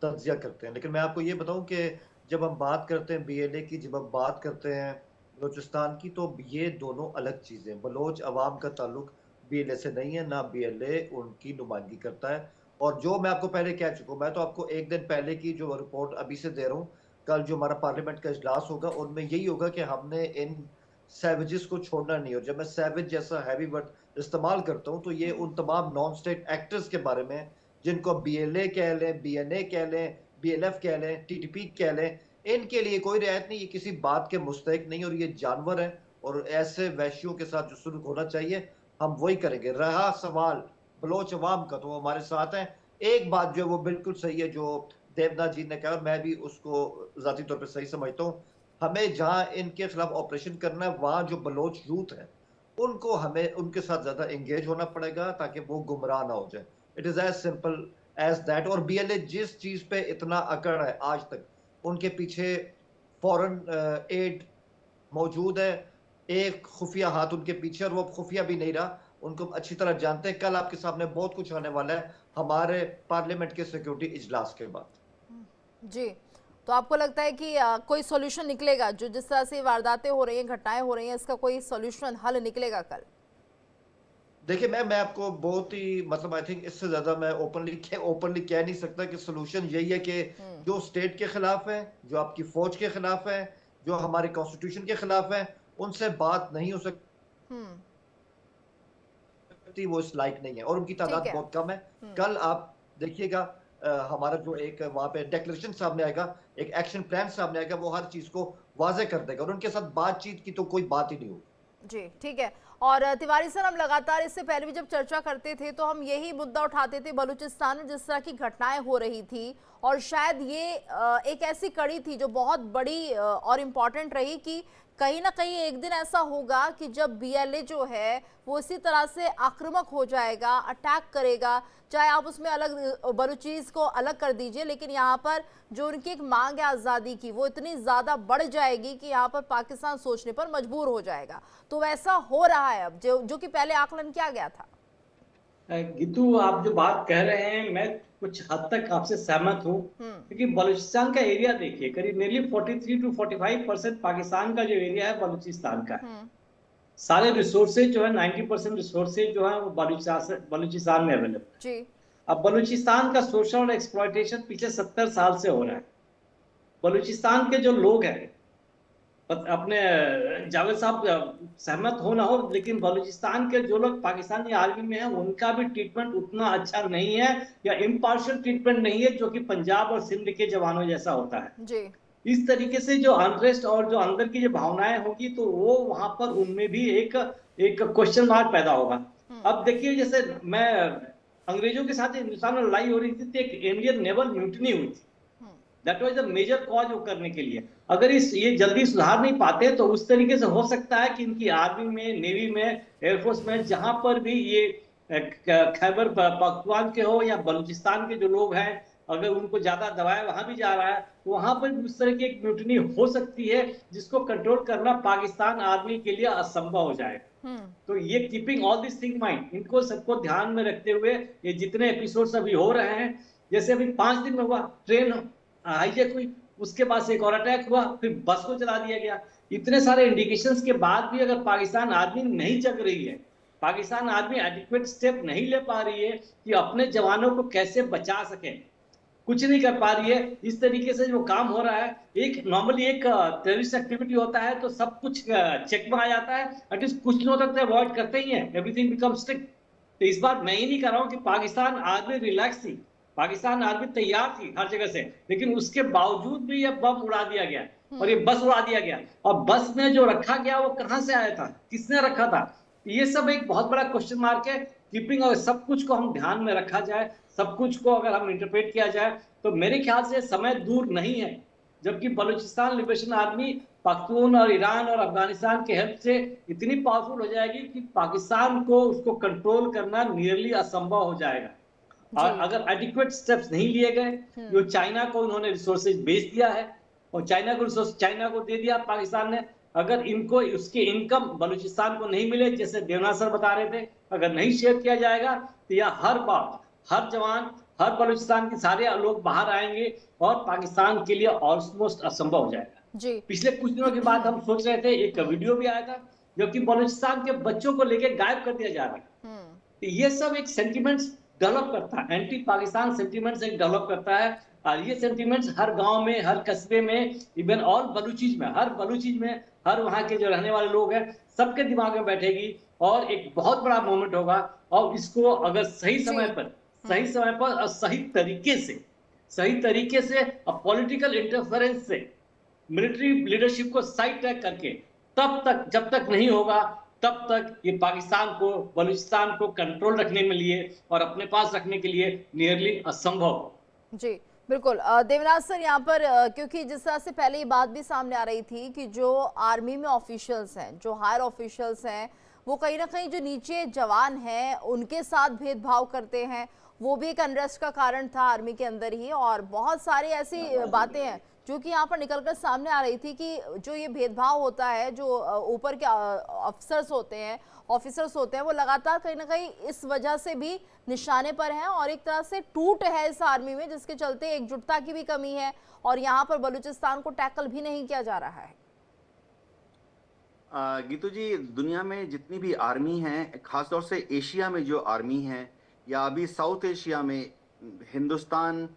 तज्जिया करते हैं। लेकिन मैं आपको ये बताऊं कि जब हम बात करते हैं बीएलए की, जब हम बात करते हैं बलूचिस्तान की, तो ये दोनों अलग चीज़ें हैं। बलोच अवाम का ताल्लुक बीएलए से नहीं है, ना बीएलए उनकी नुमाइंदगी करता है। और जो मैं आपको पहले कह चुका हूँ, मैं तो आपको एक दिन पहले की जो रिपोर्ट अभी से दे रहा हूँ, कल जो हमारा पार्लियामेंट का इजलास होगा उनमें यही होगा कि हमने इन सैवेजेस को छोड़ना नहीं। और जब मैं सैवेज जैसा हैवी वर्ड इस्तेमाल करता हूँ, तो ये उन तमाम नॉन स्टेट एक्टर्स के बारे में है, जिनको बीएलए कह लें, बीएनए कह लें, बीएलएफ कह लें, टीटीपी कह लें, इनके लिए कोई रियायत नहीं। ये किसी बात के मुस्तहिक नहीं, और ये जानवर हैं और ऐसे वैश्यों के साथ जो सुलूक होना चाहिए हम वही करेंगे। रहा सवाल बलोच अवाम का, तो वो हमारे साथ हैं। एक बात जो है वो बिल्कुल सही है जो देवनाथ जी ने कहा, और मैं भी उसको जाती तौर पर सही समझता हूँ। हमें जहाँ इनके खिलाफ ऑपरेशन करना है, वहाँ जो बलोच यूथ है उनको, हमें उनके साथ ज्यादा एंगेज होना पड़ेगा ताकि वो गुमराह ना हो जाए। It is as simple as that. और बीएलए जिस चीज पे इतना अकड़ है आज तक, उनके पीछे फॉरेन एड मौजूद है, एक खुफिया हाथ उनके पीछे, और वो खुफिया भी नहीं रहा, उनको अच्छी तरह जानते हैं। कल आपके सामने बहुत कुछ आने वाला है हमारे पार्लियामेंट के सिक्योरिटी इजलास के बाद। जी, तो आपको लगता है कि कोई सॉल्यूशन निकलेगा? जो जिस तरह से वारदातें हो रही हैं, घटनाएं हो रही हैं, इसका कोई सॉल्यूशन, हल निकलेगा कल? देखिए, मैं आपको बहुत ही, मतलब आई थिंक इससे ज्यादा मैं ओपनली कह नहीं सकता कि सोल्यूशन यही है कि जो स्टेट के खिलाफ है, जो आपकी फौज के खिलाफ है, जो हमारे कॉन्स्टिट्यूशन के खिलाफ है, उनसे बात नहीं हो सकती। व्यक्ति वो इस लायक नहीं है और उनकी तादाद ठीक है। बहुत कम है। कल आप देखिएगा हमारा जो एक वहाँ पे डिक्लेरेशन सामने आएगा, एक एक्शन प्लान सामने आएगा, वो हर चीज़ को वाज़ेह कर देगा और उनके साथ बातचीत की तो कोई बात ही नहीं होगी। जी, ठीक है। और तिवारी सर, हम लगातार इससे पहले भी जब चर्चा करते थे तो हम यही मुद्दा उठाते थे, बलूचिस्तान में जिस तरह की घटनाएं हो रही थी और शायद ये एक ऐसी कड़ी थी जो बहुत बड़ी और इम्पॉर्टेंट रही कि कहीं ना कहीं एक दिन ऐसा होगा कि जब बीएलए जो है वो इसी तरह से आक्रामक हो जाएगा, अटैक करेगा, चाहे आप उसमें अलग बलूचीज को अलग कर दीजिए, लेकिन यहाँ पर जो उनकी एक मांग है आज़ादी की वो इतनी ज़्यादा बढ़ जाएगी कि यहाँ पर पाकिस्तान सोचने पर मजबूर हो जाएगा। तो वैसा हो रहा है अब, जो कि पहले आकलन किया गया था। गीतू, आप जो बात कह रहे हैं मैं कुछ हद तक आपसे सहमत हूँ, क्योंकि बलूचिस्तान का एरिया देखिए, करीब नियरली 43 to 45% पाकिस्तान का जो एरिया है बलूचिस्तान का है। सारे रिसोर्सेज जो है 90% रिसोर्सेज जो है वो बलूचिस्तान में अवेलेबल है। जी। अब बलूचिस्तान का शोषण और एक्सप्लॉयटेशन पिछले 70 साल से हो रहा है। बलूचिस्तान के जो लोग हैं, अपने जावेद साहब सहमत हो ना हो, लेकिन बलूचिस्तान के जो लोग पाकिस्तानी आर्मी में हैं उनका भी ट्रीटमेंट उतना अच्छा नहीं है या इम्पार्शियल ट्रीटमेंट नहीं है जो कि पंजाब और सिंध के जवानों जैसा होता है। जी। इस तरीके से जो अनरेस्ट और जो अंदर की जो भावनाएं होगी तो वो वहां पर उनमें भी एक क्वेश्चन मार्क पैदा होगा। अब देखिए, जैसे मैं अंग्रेजों के साथ हिंदुस्तान में लड़ाई हो रही थी तो एक इंडियन नेवल म्यूटिनी हुई थी। That was the major cause वो करने के लिए। अगर ये जल्दी सुधार नहीं पाते तो उस तरीके से हो सकता है कि इनकी आर्मी में, नेवी में, एयरफोर्स में, जहां पर भी ये खैबर पख्तूनख्वा के हो या बलूचिस्तान के जो लोग हैं, अगर उनको ज्यादा दबाया वहां भी जा रहा है तो वहां पर भी उस तरह की एक म्यूटनी हो सकती है जिसको कंट्रोल करना पाकिस्तान आर्मी के लिए असंभव हो जाएगा। तो ये keeping all this thing mind, इनको सबको ध्यान में रखते हुए ये जितने एपिसोड्स अभी हो रहे हैं, जैसे अभी 5 दिन में हुआ ट्रेन हाईजैक हुई, उसके बाद से एक और अटैक हुआ, फिर बस को चला दिया गया। इतने सारे इंडिकेशंस के बाद भी अगर पाकिस्तान आर्मी नहीं जग रही है, पाकिस्तान आर्मी एडिक्वेट स्टेप नहीं ले पा रही है कि अपने जवानों को कैसे बचा सके, कुछ नहीं कर पा रही है, इस तरीके से जो काम हो रहा है, एक नॉर्मली एक टेररिस्ट एक्टिविटी होता है तो सब कुछ चेक में आ जाता है, एटलीस्ट कुछ लोग तक अवॉइड करते ही हैं, एवरीथिंग बिकम स्ट्रिक्ट। तो इस बार मैं ही नहीं कर रहा हूँ कि पाकिस्तान आर्मी रिलैक्स थी, पाकिस्तान आर्मी तैयार थी हर जगह से, लेकिन उसके बावजूद भी ये बम उड़ा दिया गया और ये बस उड़ा दिया गया, और बस में जो रखा गया वो कहां से आया था, किसने रखा था, ये सब एक बहुत बड़ा क्वेश्चन मार्क है। कीपिंग और सब कुछ को हम ध्यान में रखा जाए, सब कुछ को अगर हम इंटरप्रेट किया जाए तो मेरे ख्याल से समय दूर नहीं है जबकि बलूचिस्तान लिबरेशन आर्मी पख्तून और ईरान और अफगानिस्तान के हेल्प से इतनी पावरफुल हो जाएगी कि पाकिस्तान को उसको कंट्रोल करना नियरली असंभव हो जाएगा। और अगर एडिक्वेट स्टेप्स नहीं लिए गए, जो चाइना को उन्होंने रिसोर्सेज बेच दिया है और चाइना को दे दिया पाकिस्तान ने, अगर इनको उसके इनकम बलूचिस्तान को नहीं मिले, जैसे देवनाथ सर बता रहे थे, अगर नहीं शेयर किया जाएगा तो यह हर बार हर जवान, हर बलूचिस्तान के सारे लोग बाहर आएंगे और पाकिस्तान के लिए ऑलमोस्ट असंभव हो जाएगा। जी। पिछले कुछ दिनों के बाद हम सोच रहे थे, एक वीडियो भी आया था जो कि बलूचिस्तान के बच्चों को लेकर गायब कर दिया जा रहा है। तो ये सब एक सेंटिमेंट्स डेवलप करता है, एंटी पाकिस्तान सेंटिमेंट्स एक डेवलप करता है, और ये सेंटिमेंट्स हर गांव में, हर कस्बे में, इवन ऑल बलूचीज में, हर बलूचीज में, हर वहां के जो रहने वाले लोग हैं सबके दिमाग में बैठेगी और एक बहुत बड़ा मोमेंट होगा। और इसको अगर सही समय पर और सही तरीके से पॉलिटिकल इंटरफेरेंस से मिलिट्री लीडरशिप को साइड ट्रैक करके, तब तक जब तक नहीं होगा तब तक ये पाकिस्तान को, बलूचिस्तान को कंट्रोल रखने में लिए और अपने पास रखने के लिए नियरली असंभव। जी बिल्कुल। देवनाथ सर, यहाँ पर क्योंकि जिस तरह से पहले ये बात भी सामने आ रही थी कि जो आर्मी में ऑफिशियल्स हैं, जो हायर ऑफिशियल्स हैं, वो कहीं ना कहीं जो नीचे जवान हैं उनके साथ भेदभाव करते हैं, वो भी एक अनरेस्ट का कारण था आर्मी के अंदर ही। और बहुत सारी ऐसी बातें हैं जो कि यहाँ पर निकलकर सामने आ रही थी कि जो ये भेदभाव होता है, जो ऊपर के अफसर्स होते हैं, ऑफिसर्स होते हैं, वो लगातार कहीं ना कहीं इस वजह से भी निशाने पर हैं और एक तरह से टूट है इस आर्मी में, जिसके चलते एकजुटता की भी कमी है और यहाँ पर बलूचिस्तान को टैकल भी नहीं किया जा रहा है। गीतू जी, दुनिया में जितनी भी आर्मी हैं, खासतौर से एशिया में जो आर्मी हैं या अभी साउथ एशिया में, हिंदुस्तान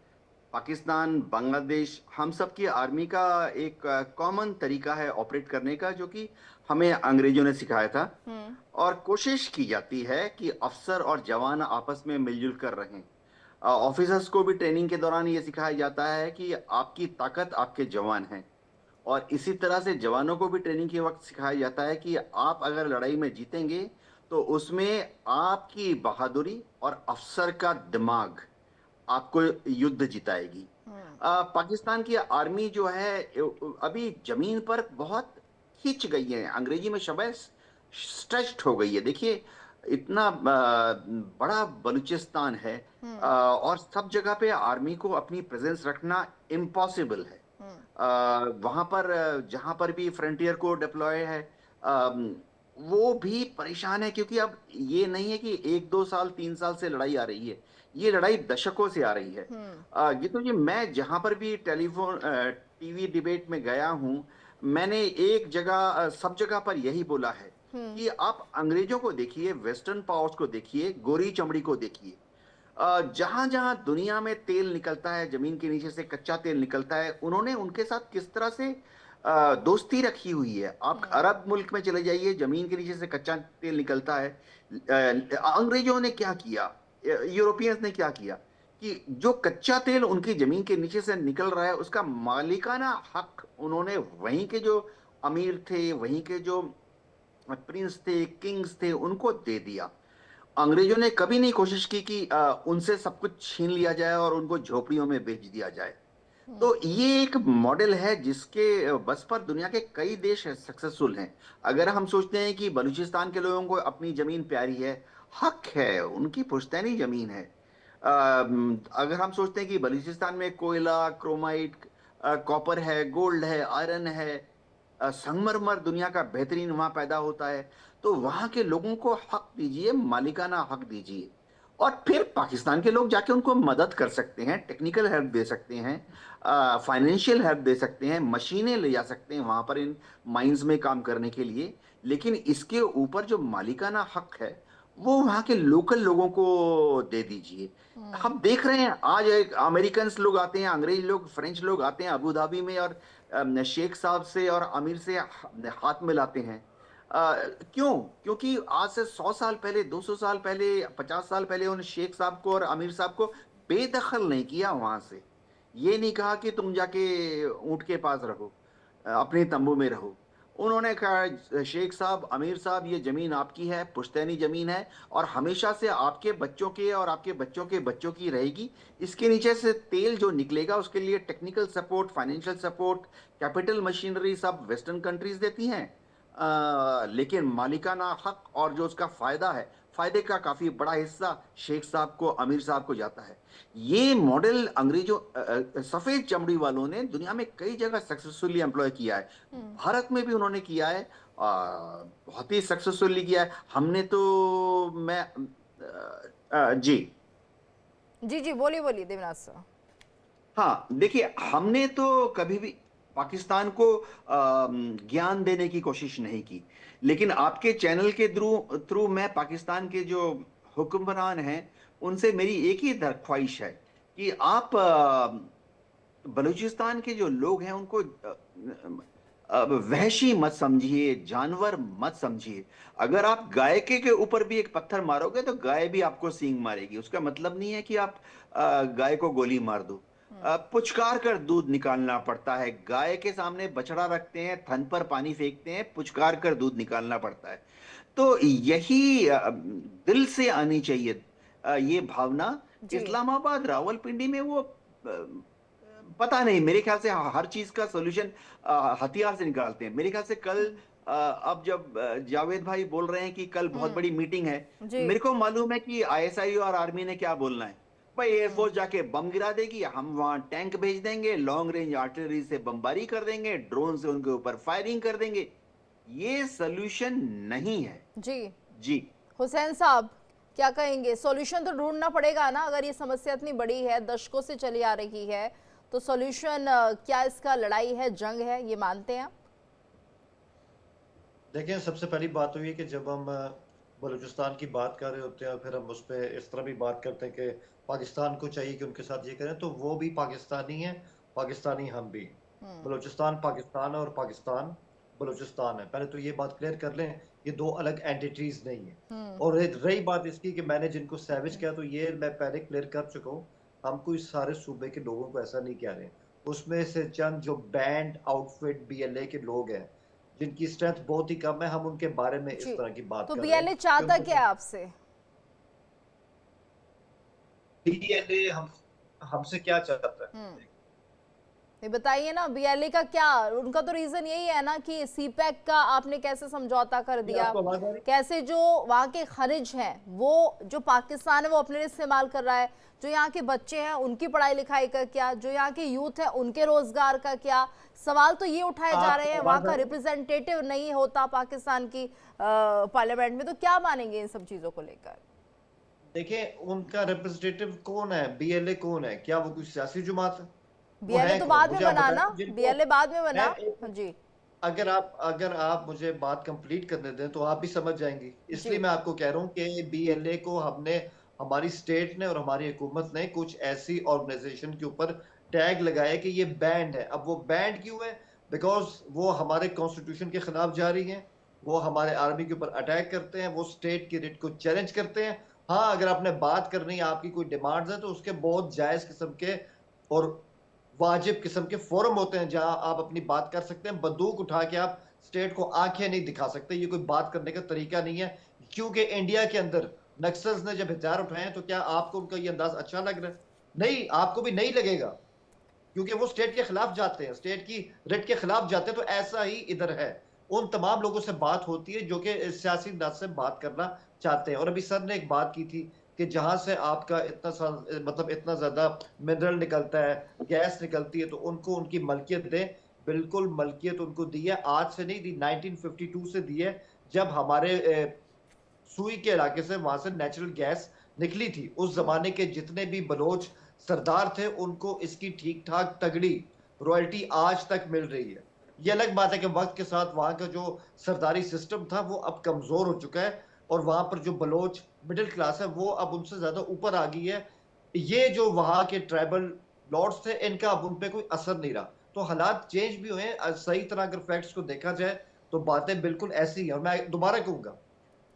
पाकिस्तान, बांग्लादेश, हम सब की आर्मी का एक कॉमन तरीका है ऑपरेट करने का, जो कि हमें अंग्रेजों ने सिखाया था। और कोशिश की जाती है कि अफसर और जवान आपस में मिलजुल कर रहें। ऑफिसर्स को भी ट्रेनिंग के दौरान ये सिखाया जाता है कि आपकी ताकत आपके जवान हैं। और इसी तरह से जवानों को भी ट्रेनिंग के वक्त सिखाया जाता है कि आप अगर लड़ाई में जीतेंगे तो उसमें आपकी बहादुरी और अफसर का दिमाग आपको युद्ध जिताएगी। पाकिस्तान की आर्मी जो है अभी जमीन पर बहुत खिंच गई है, अंग्रेजी में शब्द स्ट्रेच्ड हो गई है। देखिए, इतना बड़ा बलूचिस्तान है, और सब जगह पे आर्मी को अपनी प्रेजेंस रखना इम्पॉसिबल है। वहां पर जहां पर भी फ्रंटियर को डिप्लॉय है, वो भी परेशान है, क्योंकि अब ये नहीं है कि 1 2 साल 3 साल से लड़ाई आ रही है, ये लड़ाई दशकों से आ रही है। ये तो, ये मैं जहां पर भी टेलीफोन टीवी डिबेट में गया हूं, मैंने एक जगह सब जगह पर यही बोला है कि आप अंग्रेजों को देखिए, वेस्टर्न पावर्स को देखिए, गोरी चमड़ी को देखिए, जहां जहां दुनिया में तेल निकलता है, जमीन के नीचे से कच्चा तेल निकलता है, उन्होंने उनके साथ किस तरह से दोस्ती रखी हुई है। आप अरब मुल्क में चले जाइए, जमीन के नीचे से कच्चा तेल निकलता है। अंग्रेजों ने क्या किया, यूरोपियंस ने क्या किया कि जो कच्चा तेल उनकी जमीन के नीचे से निकल रहा है, उसका मालिकाना हक उन्होंने वहीं के जो अमीर थे, वहीं के जो प्रिंस थे, किंग्स थे, उनको दे दिया। अंग्रेजों ने कभी नहीं कोशिश की कि उनसे सब कुछ छीन लिया जाए और उनको झोपड़ियों में बेच दिया जाए। तो ये एक मॉडल है जिसके बस पर दुनिया के कई देश सक्सेसफुल हैं। अगर हम सोचते हैं कि बलूचिस्तान के लोगों को अपनी जमीन प्यारी है, हक है, उनकी पुश्तैनी जमीन है। अगर हम सोचते हैं कि बलूचिस्तान में कोयला, क्रोमाइट, कॉपर है, गोल्ड है, आयरन है, संगमरमर दुनिया का बेहतरीन वहां पैदा होता है, तो वहां के लोगों को हक दीजिए, मालिकाना हक दीजिए। और फिर पाकिस्तान के लोग जाके उनको मदद कर सकते हैं, टेक्निकल हेल्प दे सकते हैं, फाइनेंशियल हेल्प दे सकते हैं, मशीनें ले जा सकते हैं वहां पर इन माइंस में काम करने के लिए। लेकिन इसके ऊपर जो मालिकाना हक है, वो वहां के लोकल लोगों को दे दीजिए। हम देख रहे हैं आज एक अमेरिकन लोग आते हैं, अंग्रेज लोग, फ्रेंच लोग आते हैं अबू धाबी में, और शेख साहब से और अमीर से हाथ मिलाते हैं। क्यों? क्योंकि आज से 100 साल पहले, 200 साल पहले, 50 साल पहले उन शेख साहब को और अमीर साहब को बेदखल नहीं किया वहां से। ये नहीं कहा कि तुम जाके ऊंट के पास रहो, अपने तंबू में रहो। उन्होंने कहा, शेख साहब, अमीर साहब, ये जमीन आपकी है, पुश्तैनी जमीन है, और हमेशा से आपके बच्चों के और आपके बच्चों के बच्चों की रहेगी। इसके नीचे से तेल जो निकलेगा उसके लिए technical support, financial support, capital machinery सब वेस्टर्न कंट्रीज देती हैं। लेकिन मालिकाना हक और जो उसका फायदा है, फायदे का काफी बड़ा हिस्सा शेख साहब को, अमीर साहब को जाता है। ये मॉडल अंग्रेजों, सफेद चमड़ी वालों ने दुनिया में कई जगह सक्सेसफुली एम्प्लॉय किया है। भारत में भी उन्होंने किया है, बहुत ही सक्सेसफुली किया है। हमने तो मैं जी जी जी, बोलिए बोलिए देवनाथ सर। हाँ, देखिए, हमने तो कभी भी पाकिस्तान को ज्ञान देने की कोशिश नहीं की, लेकिन आपके चैनल के थ्रू थ्रू मैं पाकिस्तान के जो हुक्मरान हैं उनसे मेरी एक ही ख्वाहिश है कि आप बलूचिस्तान के जो लोग हैं उनको वहशी मत समझिए, जानवर मत समझिए। अगर आप गाय के ऊपर भी एक पत्थर मारोगे तो गाय भी आपको सींग मारेगी। उसका मतलब नहीं है कि आप गाय को गोली मार दो। पुचकार कर दूध निकालना पड़ता है। गाय के सामने बछड़ा रखते हैं, थन पर पानी फेंकते हैं, पुचकार कर दूध निकालना पड़ता है। तो यही दिल से आनी चाहिए ये भावना। जी इस्लामाबाद, रावलपिंडी में वो पता नहीं, मेरे ख्याल से हर चीज का सॉल्यूशन हथियार से निकालते हैं। मेरे ख्याल से कल अब जब जावेद भाई बोल रहे हैं कि कल बहुत बड़ी मीटिंग है, जी मेरे को मालूम है कि आईएसआई और आर्मी ने क्या बोलना है। भाई, एयरफोर्स जाके बम गिरा देगी, हम वहां टैंक भेज देंगे, लॉन्ग रेंज आर्टिलरी से बमबारी कर देंगे, ड्रोन से उनके ऊपर फायरिंग कर देंगे। ये सॉल्यूशन नहीं है। जी जी हुसैन साहब, क्या कहेंगे? सॉल्यूशन तो ढूंढना पड़ेगा ना, अगर ये समस्या इतनी बड़ी है, दशकों से चली आ रही है, तो सॉल्यूशन क्या इसका लड़ाई है, जंग है, ये मानते हैं आप? देखिए, सबसे पहली बात तो ये कि जब हम बलूचिस्तान की बात कर रहे होते हैं और फिर हम उस पर इस तरह भी बात करते हैं कि पाकिस्तान को चाहिए कि उनके साथ ये करें, तो वो भी पाकिस्तानी है, पाकिस्तानी हम भी। बलूचिस्तान पाकिस्तान है और पाकिस्तान बलूचिस्तान है। पहले तो ये बात क्लियर कर लें, ये दो अलग एंटिटीज नहीं है। और रही बात इसकी कि मैंने जिनको सैविज किया, तो ये मैं पहले क्लियर कर चुका हूँ। हम कोई सारे सूबे के लोगों को ऐसा नहीं कह रहे। उसमें से चंद जो बैंड आउटफिट बीएलए के लोग हैं, जिनकी स्ट्रेंथ बहुत ही कम है, हम उनके बारे में इस जी। तरह की बात तो कर रहे हैं। बीएलए चाहता क्या है आपसे? बीएलए हमसे क्या चाहता है? ये बताइए ना, बीएलए का क्या, उनका तो रीजन यही है ना कि सीपैक का आपने कैसे समझौता कर दिया, आपको आवाज आ रही? कैसे जो वहाँ के खनिज हैं वो जो पाकिस्तान है वो अपने लिए इस्तेमाल कर रहा है, जो यहाँ के बच्चे हैं उनकी पढ़ाई लिखाई का क्या, जो यहाँ के यूथ है उनके रोजगार का क्या। सवाल तो ये उठाए जा रहे हैं, वहाँ का रिप्रेजेंटेटिव नहीं होता पाकिस्तान की पार्लियामेंट में, तो क्या मानेंगे इन सब चीजों को लेकर? देखिए, उनका रिप्रेजेंटेटिव कौन है, बीएलए कौन है? क्या वो कोई सियासी जुमात है? वो बीएलए है तो कौन? बाद में मुझे आप बना बताएं ना, जिनको बीएलए बाद में बना। मैं जी अगर आप मुझे बात कंप्लीट करने दें तो आप भी समझ जाएंगी। इसलिए जी मैं आपको कह रहा हूँ कि बीएलए को हमने, हमारी स्टेट ने और हमारी हुकूमत ने कुछ ऐसी ऑर्गेनाइजेशन के ऊपर टैग लगाया कि ये बैंड है। अब वो बैंड क्यों है? बिकॉज वो हमारे कॉन्स्टिट्यूशन के खिलाफ जा रही हैं, वो हमारे आर्मी के ऊपर अटैक करते हैं, वो स्टेट की रिट को चैलेंज करते हैं। हाँ, अगर आपने बात करनी है, आपकी कोई डिमांड्स है, तो उसके बहुत जायज किस्म के और वाजिब किस्म के फोरम होते हैं जहां आप अपनी बात कर सकते हैं। बंदूक उठा के आप स्टेट को आंखें नहीं दिखा सकते, ये कोई बात करने का तरीका नहीं है। क्योंकि इंडिया के अंदर नक्सल्स ने जब हथियार उठाए हैं, तो क्या आपको उनका ये अंदाज अच्छा लग रहा है? नहीं, आपको भी नहीं लगेगा, क्योंकि वो स्टेट के खिलाफ जाते हैं, स्टेट की रिट के खिलाफ जाते हैं। तो ऐसा ही इधर है, उन तमाम लोगों से बात होती है जो कि सियासी अंदाज से बात करना चाहते हैं। और अभी सर ने एक बात की थी कि जहां से आपका मतलब इतना ज्यादा मिनरल निकलता है, गैस निकलती है, तो उनको उनकी मलकियत दें। बिल्कुल मलकियत उनको दी है, आज से नहीं दी, 1952 से दी है, जब हमारे सुई के इलाके से वहां से नेचुरल गैस निकली थी। उस जमाने के जितने भी बलोच सरदार थे, उनको इसकी ठीक ठाक तगड़ी रॉयल्टी आज तक मिल रही है। ये अलग बात है कि वक्त के साथ वहां का जो सरदारी सिस्टम था वो अब कमजोर हो चुका है, और वहां पर जो बलोच मिडिल क्लास है वो अब उनसे ज्यादा ऊपर आ गई है। ये जो वहां के ट्राइबल लॉर्ड्स थे, इनका अब उन पे कोई असर नहीं रहा। तो हालात चेंज भी हुए हैं। सही तरह अगर फैक्ट्स को देखा जाए तो बातें बिल्कुल ऐसी हैं। और मैं दोबारा कहूंगा,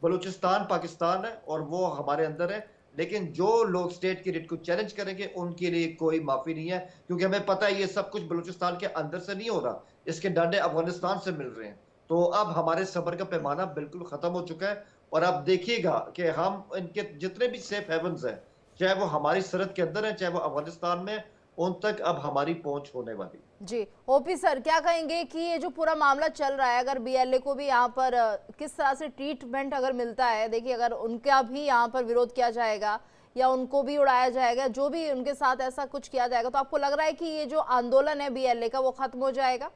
बलूचिस्तान पाकिस्तान है और वो हमारे अंदर है, लेकिन जो लोग स्टेट की रिट को चैलेंज करेंगे उनके लिए कोई माफी नहीं है। क्योंकि हमें पता है ये सब कुछ बलूचिस्तान के अंदर से नहीं हो रहा, इसके डंडे अफगानिस्तान से मिल रहे हैं। तो अब हमारे सब्र का पैमाना बिल्कुल खत्म हो चुका है। और अब देखिएगा कि हम इनके जितने भी सेफ हेवन्स हैं, चाहे वो हमारी सरहद के अंदर है, चाहे वो अफगानिस्तान में, उन तक अब हमारी पहुंच होने वाली। जी ओपी सर, क्या कहेंगे कि ये जो पूरा मामला चल रहा है, अगर बीएलए को भी यहाँ पर किस तरह से ट्रीटमेंट अगर मिलता है, देखिए अगर उनका भी यहाँ पर विरोध किया जाएगा या उनको भी उड़ाया जाएगा, जो भी उनके साथ ऐसा कुछ किया जाएगा, तो आपको लग रहा है कि ये जो आंदोलन है बीएलए का वो खत्म हो जाएगा?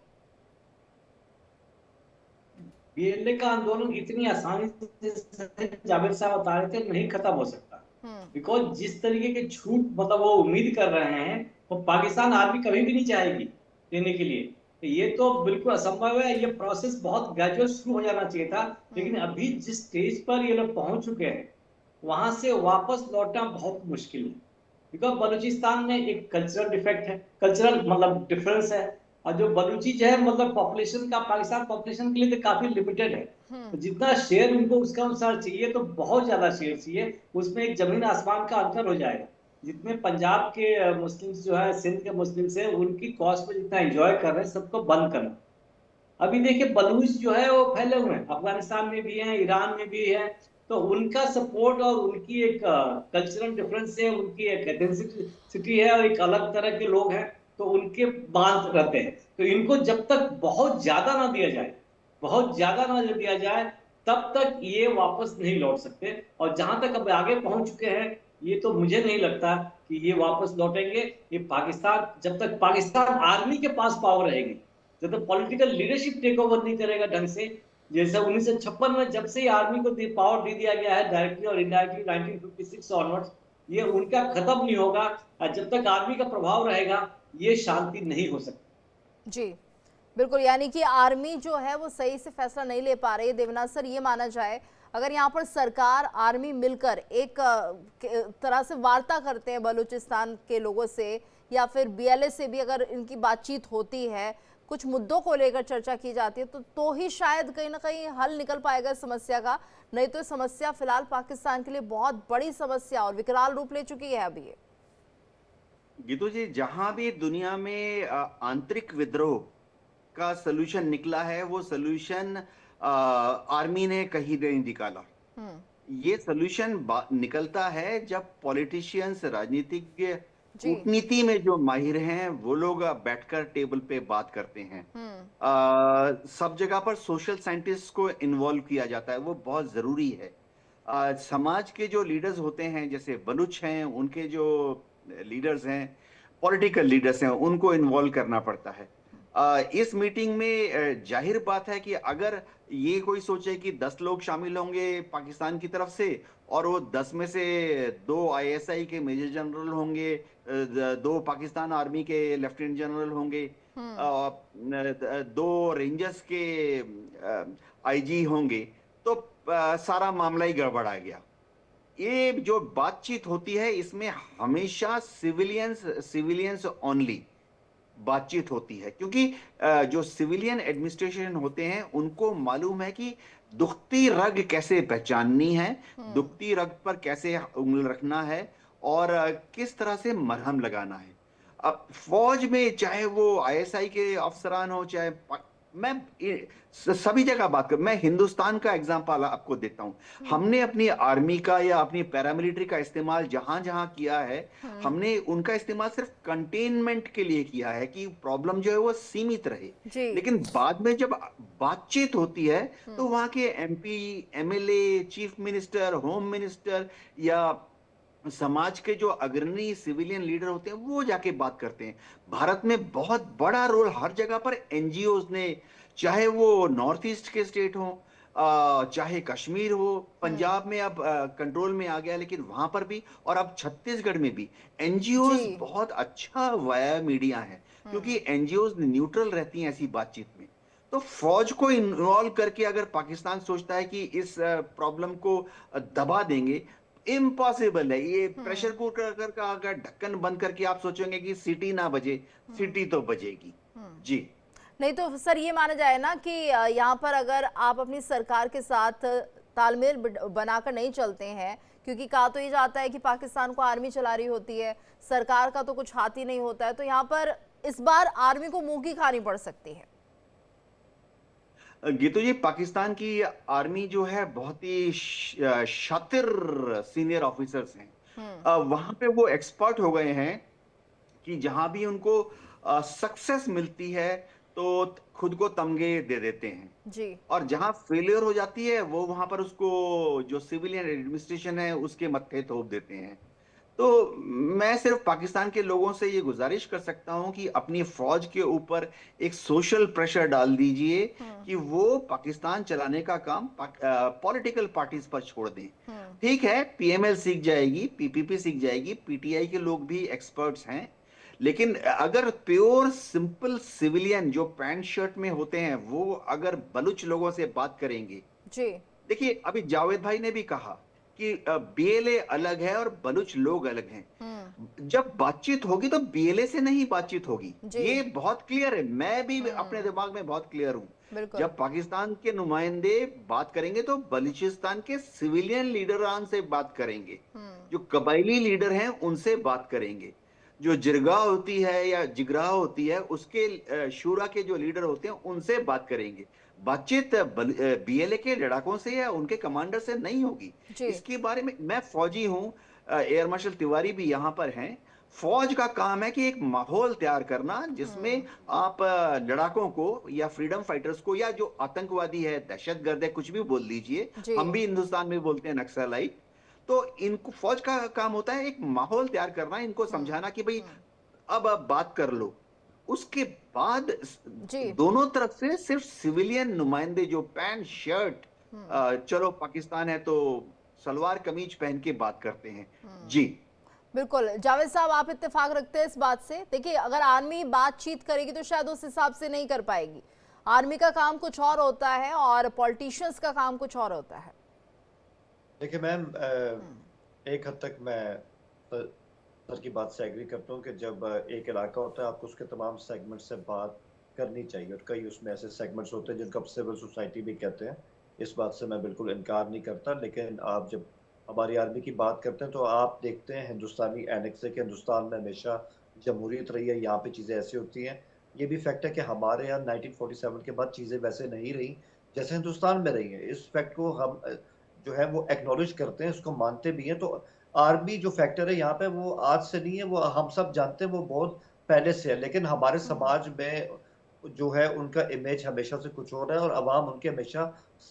बीएलए का आंदोलन इतनी आसानी से जावेद साहब बता रहे थे नहीं खत्म हो सकता। बिकॉज जिस तरीके के झूठ मतलब वो उम्मीद कर रहे हैं, वो पाकिस्तान आर्मी कभी भी नहीं चाहेगी देने के लिए। तो ये तो बिल्कुल असंभव है। ये प्रोसेस बहुत ग्रेजुअल शुरू हो जाना चाहिए था, लेकिन अभी जिस स्टेज पर ये लोग पहुंच चुके हैं, वहां से वापस लौटना बहुत मुश्किल है। बिकॉज बलूचिस्तान में एक कल्चरल डिफेक्ट है, कल्चरल मतलब डिफरेंस है। और जो बलूची जो है मतलब पॉपुलेशन का पाकिस्तान पॉपुलेशन के लिए तो काफी लिमिटेड है। तो जितना शेयर उनको उसका अनुसार चाहिए, तो बहुत ज्यादा शेयर चाहिए, उसमें एक जमीन आसमान का अंतर हो जाएगा। जितने पंजाब के मुस्लिम्स जो है, सिंध के मुस्लिम्स है, उनकी कॉस्ट में जितना एंजॉय कर रहे हैं, सबको बंद करना। अभी देखिए बलूच जो है वो फैले हुए हैं, अफगानिस्तान में भी हैं, ईरान में भी है। तो उनका सपोर्ट और उनकी एक कल्चरल डिफरेंस है, उनकी एक एथेंसिटी है, और एक अलग तरह के लोग हैं, तो उनके बांध रहते हैं। तो इनको जब तक बहुत ज्यादा ना दिया जाए, बहुत ज्यादा ना दिया जाए, तब तक ये वापस नहीं लौट सकते। और जहां तक अब आगे पहुंच चुके हैं, ये तो मुझे नहीं लगता कि ये वापस लौटेंगे। ये पाकिस्तान, जब तक पाकिस्तान आर्मी के पास पावर रहेगी, जब तक पॉलिटिकल लीडरशिप टेक ओवर नहीं करेगा ढंग से, जैसे 1956 में जब से आर्मी को पावर दे दिया गया है डायरेक्टली और इनडायरेक्टली 1956 ऑनवर्ड्स, ये उनका खत्म नहीं होगा। और जब तक आर्मी का प्रभाव रहेगा, ये शांति नहीं हो सकती। जी बिल्कुल, यानी कि आर्मी जो है वो सही से फैसला नहीं ले पा रही है, देवनाथ सर, ये माना जाए। अगर यहाँ पर सरकार आर्मी मिलकर एक तरह से वार्ता करते हैं बलूचिस्तान के लोगों से, या फिर बीएलए से भी अगर इनकी बातचीत होती है, कुछ मुद्दों को लेकर चर्चा की जाती है, तो ही शायद कहीं ना कहीं हल निकल पाएगा इस समस्या का। नहीं तो समस्या फिलहाल पाकिस्तान के लिए बहुत बड़ी समस्या और विकराल रूप ले चुकी है अभी ये। गीतू जी, जहां भी दुनिया में आंतरिक विद्रोह का सलूशन निकला है, वो सलूशन आर्मी ने कहीं नहीं निकाला। ये सलूशन निकलता है जब पॉलिटिशियंस, राजनीतिज्ञ, कूटनीति में जो माहिर हैं, वो लोग बैठकर टेबल पे बात करते हैं। सब जगह पर सोशल साइंटिस्ट को इन्वॉल्व किया जाता है, वो बहुत जरूरी है। समाज के जो लीडर्स होते हैं, जैसे बलूच हैं, उनके जो लीडर्स हैं, पॉलिटिकल लीडर्स हैं, उनको इन्वॉल्व करना पड़ता है। इस मीटिंग में जाहिर बात है कि अगर ये कोई सोचे कि 10 लोग शामिल होंगे पाकिस्तान की तरफ से, और वो 10 में से 2 आईएसआई के मेजर जनरल होंगे, 2 पाकिस्तान आर्मी के लेफ्टिनेंट जनरल होंगे, 2 रेंजर्स के आईजी होंगे, तो सारा मामला ही गड़बड़ा गया। ये जो बातचीत होती है, इसमें हमेशा सिविलियंस ओनली बातचीत होती है, क्योंकि जो सिविलियन एडमिनिस्ट्रेशन होते हैं, उनको मालूम है कि दुखती रग कैसे पहचाननी है, दुखती रग पर कैसे उंगली रखना है, और किस तरह से मरहम लगाना है। अब फौज में चाहे वो आईएसआई के अफसरान हो, चाहे मैं सभी जगह बात कर, मैं हिंदुस्तान का एग्जांपल आपको देता हूं। हमने अपनी आर्मी का या अपनी पैरामिलिट्री का इस्तेमाल जहां जहां किया है, हमने उनका इस्तेमाल सिर्फ कंटेनमेंट के लिए किया है कि प्रॉब्लम जो है वो सीमित रहे। लेकिन बाद में जब बातचीत होती है, तो वहां के MP, MLA, chief minister, home minister या समाज के जो अग्रणी सिविलियन लीडर होते हैं, वो जाके बात करते हैं। भारत में बहुत बड़ा रोल हर जगह पर एनजीओज ने, चाहे वो नॉर्थ ईस्ट के स्टेट हो, चाहे कश्मीर हो, पंजाब में अब कंट्रोल में आ गया, लेकिन वहां पर भी, और अब छत्तीसगढ़ में भी एनजीओज बहुत अच्छा वाया मीडिया है, क्योंकि एनजीओज न्यूट्रल रहती हैं ऐसी बातचीत में। तो फौज को इन्वॉल्व करके अगर पाकिस्तान सोचता है कि इस प्रॉब्लम को दबा देंगे, इम्पॉसिबल है। ये प्रेशर कुकर का अगर ढक्कन बंद करके आप सोचेंगे कि सीटी ना बजे, सीटी तो बजेगी। जी नहीं तो सर ये माना जाए ना कि यहाँ पर अगर आप अपनी सरकार के साथ तालमेल बनाकर नहीं चलते हैं, क्योंकि कहा तो ये जाता है कि पाकिस्तान को आर्मी चला रही होती है, सरकार का तो कुछ हाथ ही नहीं होता है, तो यहाँ पर इस बार आर्मी को मुंह की खानी पड़ सकती है। गीतू जी, पाकिस्तान की आर्मी जो है बहुत ही शातिर सीनियर ऑफिसर्स हैं। वहां पे वो एक्सपर्ट हो गए हैं कि जहां भी उनको सक्सेस मिलती है तो खुद को तमगे दे देते हैं जी, और जहां फेलियर हो जाती है, वो वहां पर उसको जो सिविलियन एडमिनिस्ट्रेशन है उसके मत्थे थोप देते हैं। तो मैं सिर्फ पाकिस्तान के लोगों से ये गुजारिश कर सकता हूं कि अपनी फौज के ऊपर एक सोशल प्रेशर डाल दीजिए कि वो पाकिस्तान चलाने का काम पॉलिटिकल पार्टीज पर छोड़ दें। ठीक है, पीएमएल सीख जाएगी, पीपीपी सीख जाएगी, पीटीआई के लोग भी एक्सपर्ट्स हैं, लेकिन अगर प्योर सिंपल सिविलियन जो पैंट शर्ट में होते हैं, वो अगर बलूच लोगों से बात करेंगे जी। देखिए, अभी जावेद भाई ने भी कहा कि बीएलए अलग है और बलूच लोग अलग हैं। जब बातचीत होगी तो बीएलए से नहीं बातचीत होगी, ये बहुत क्लियर है। मैं भी अपने दिमाग में बहुत क्लियर हूं। जब पाकिस्तान के नुमाइंदे बात करेंगे तो बलूचिस्तान के सिविलियन लीडरान से बात करेंगे, जो कबायली लीडर हैं उनसे बात करेंगे, जो जिरगा होती है या जिगरा होती है उसके शूरा के जो लीडर होते हैं उनसे बात करेंगे। बातचीत बीएलए के लड़ाकों से या उनके कमांडर से नहीं होगी। इसके बारे में मैं फौजी हूं, एयर मार्शल तिवारी भी यहां पर हैं। फौज का काम है कि एक माहौल तैयार करना जिसमें आप लड़ाकों को या फ्रीडम फाइटर्स को या जो आतंकवादी है, दहशतगर्द है, कुछ भी बोल लीजिए, हम भी हिंदुस्तान में बोलते हैं नक्सलाइट, तो इनको फौज का काम होता है एक माहौल तैयार करना, इनको समझाना कि भाई अब आप बात कर लो। उसके बाद दोनों तरफ से सिर्फ सिविलियन नुमाइंदे जो पैंट शर्ट, चलो पाकिस्तान है तो सलवार कमीज पहन के बात करते हैं। जी बिल्कुल जावेद साहब, आप इत्तेफाक रखते हैं इस बात से? देखिए, अगर आर्मी बातचीत करेगी तो शायद उस हिसाब से नहीं कर पाएगी। आर्मी का काम कुछ और होता है और पॉलिटिशियंस का काम कुछ और होता है। देखिए मैम, हम्म, एक हद तक मैं सर सर की बात से एग्री करता हूँ कि जब एक इलाका होता है आपको उसके तमाम सेगमेंट से बात करनी चाहिए, और कई उसमें ऐसे सेगमेंट्स होते हैं जिनको आप सिविल सोसाइटी भी कहते हैं। इस बात से मैं बिल्कुल इनकार नहीं करता, लेकिन आप जब हमारी आर्मी की बात करते हैं तो आप देखते हैं हिंदुस्तानी एनेक्स से कि हिंदुस्तान में हमेशा जमहूरियत रही है, यहाँ पे चीज़ें ऐसी होती हैं। ये भी फैक्ट है कि हमारे यहाँ 1947 के बाद चीज़ें वैसे नहीं रही जैसे हिंदुस्तान में रही हैं। इस फैक्ट को हम जो है वो एक्नॉलेज करते हैं, इसको मानते भी हैं। तो आर्मी जो फैक्टर है यहाँ पे वो आज से नहीं है, वो हम सब जानते हैं, वो बहुत पहले से है। लेकिन हमारे हम्म, समाज में जो है उनका इमेज हमेशा से कुछ और है, और अवाम उनके हमेशा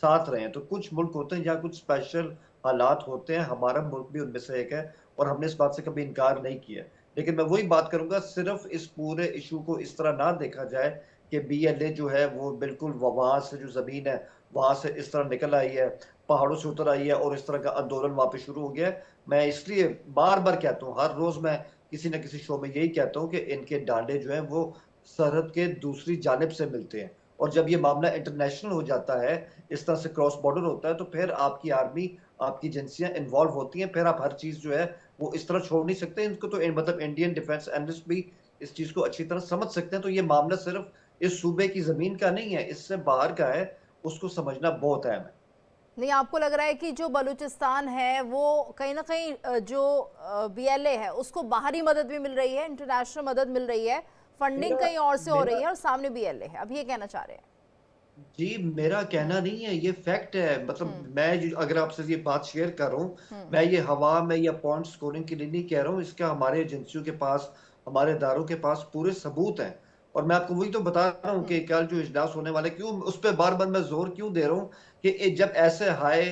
साथ रहे हैं। तो कुछ मुल्क होते हैं जहाँ कुछ स्पेशल हालात होते हैं, हमारा मुल्क भी उनमें से एक है, और हमने इस बात से कभी इनकार नहीं किया। लेकिन मैं वही बात करूंगा, सिर्फ इस पूरे इशू को इस तरह ना देखा जाए कि बीएलए जो है वो बिल्कुल वहां से जो जमीन है वहां से इस तरह निकल आई है, पहाड़ों से उतर आई है और इस तरह का आंदोलन वहां पे शुरू हो गया है। मैं इसलिए बार बार कहता हूँ, हर रोज मैं किसी न किसी शो में यही कहता हूँ कि इनके डांडे जो हैं वो सरहद के दूसरी जानिब से मिलते हैं। और जब ये मामला इंटरनेशनल हो जाता है, इस तरह से क्रॉस बॉर्डर होता है, तो फिर आपकी आर्मी, आपकी एजेंसियां इन्वॉल्व होती हैं। फिर आप हर चीज जो है वो इस तरह छोड़ नहीं सकते। इनको तो मतलब इंडियन डिफेंस एनालिस्ट भी इस चीज को अच्छी तरह समझ सकते हैं। तो ये मामला सिर्फ इस सूबे की जमीन का नहीं है, इससे बाहर का है, उसको समझना बहुत अहम है। नहीं आपको लग रहा है कि जो बलूचिस्तान है वो कहीं ना कहीं जो बीएलए है उसको बाहरी मदद भी मिल रही है, इंटरनेशनल मदद मिल रही है, फंडिंग मेरा कहीं और से हो मेरा रही है और सामने बीएलए है, अब ये कहना चाह रहे हैं? जी, मेरा कहना हम्म, नहीं है, ये फैक्ट है। मतलब हम्म, अगर आपसे ये बात शेयर कर रहा हूँ, हम्म, मैं ये हवा में या पॉइंट स्कोरिंग के लिए नहीं कह रहा हूँ। इसका हमारे एजेंसियों के पास, हमारे इदारों के पास पूरे सबूत हैं। और मैं आपको वही तो बता रहा हूँ कि हम्म, कल जो इजलास होने वाला है, क्यों उस पर बार बार मैं जोर क्यों दे रहा हूँ कि जब ऐसे हाई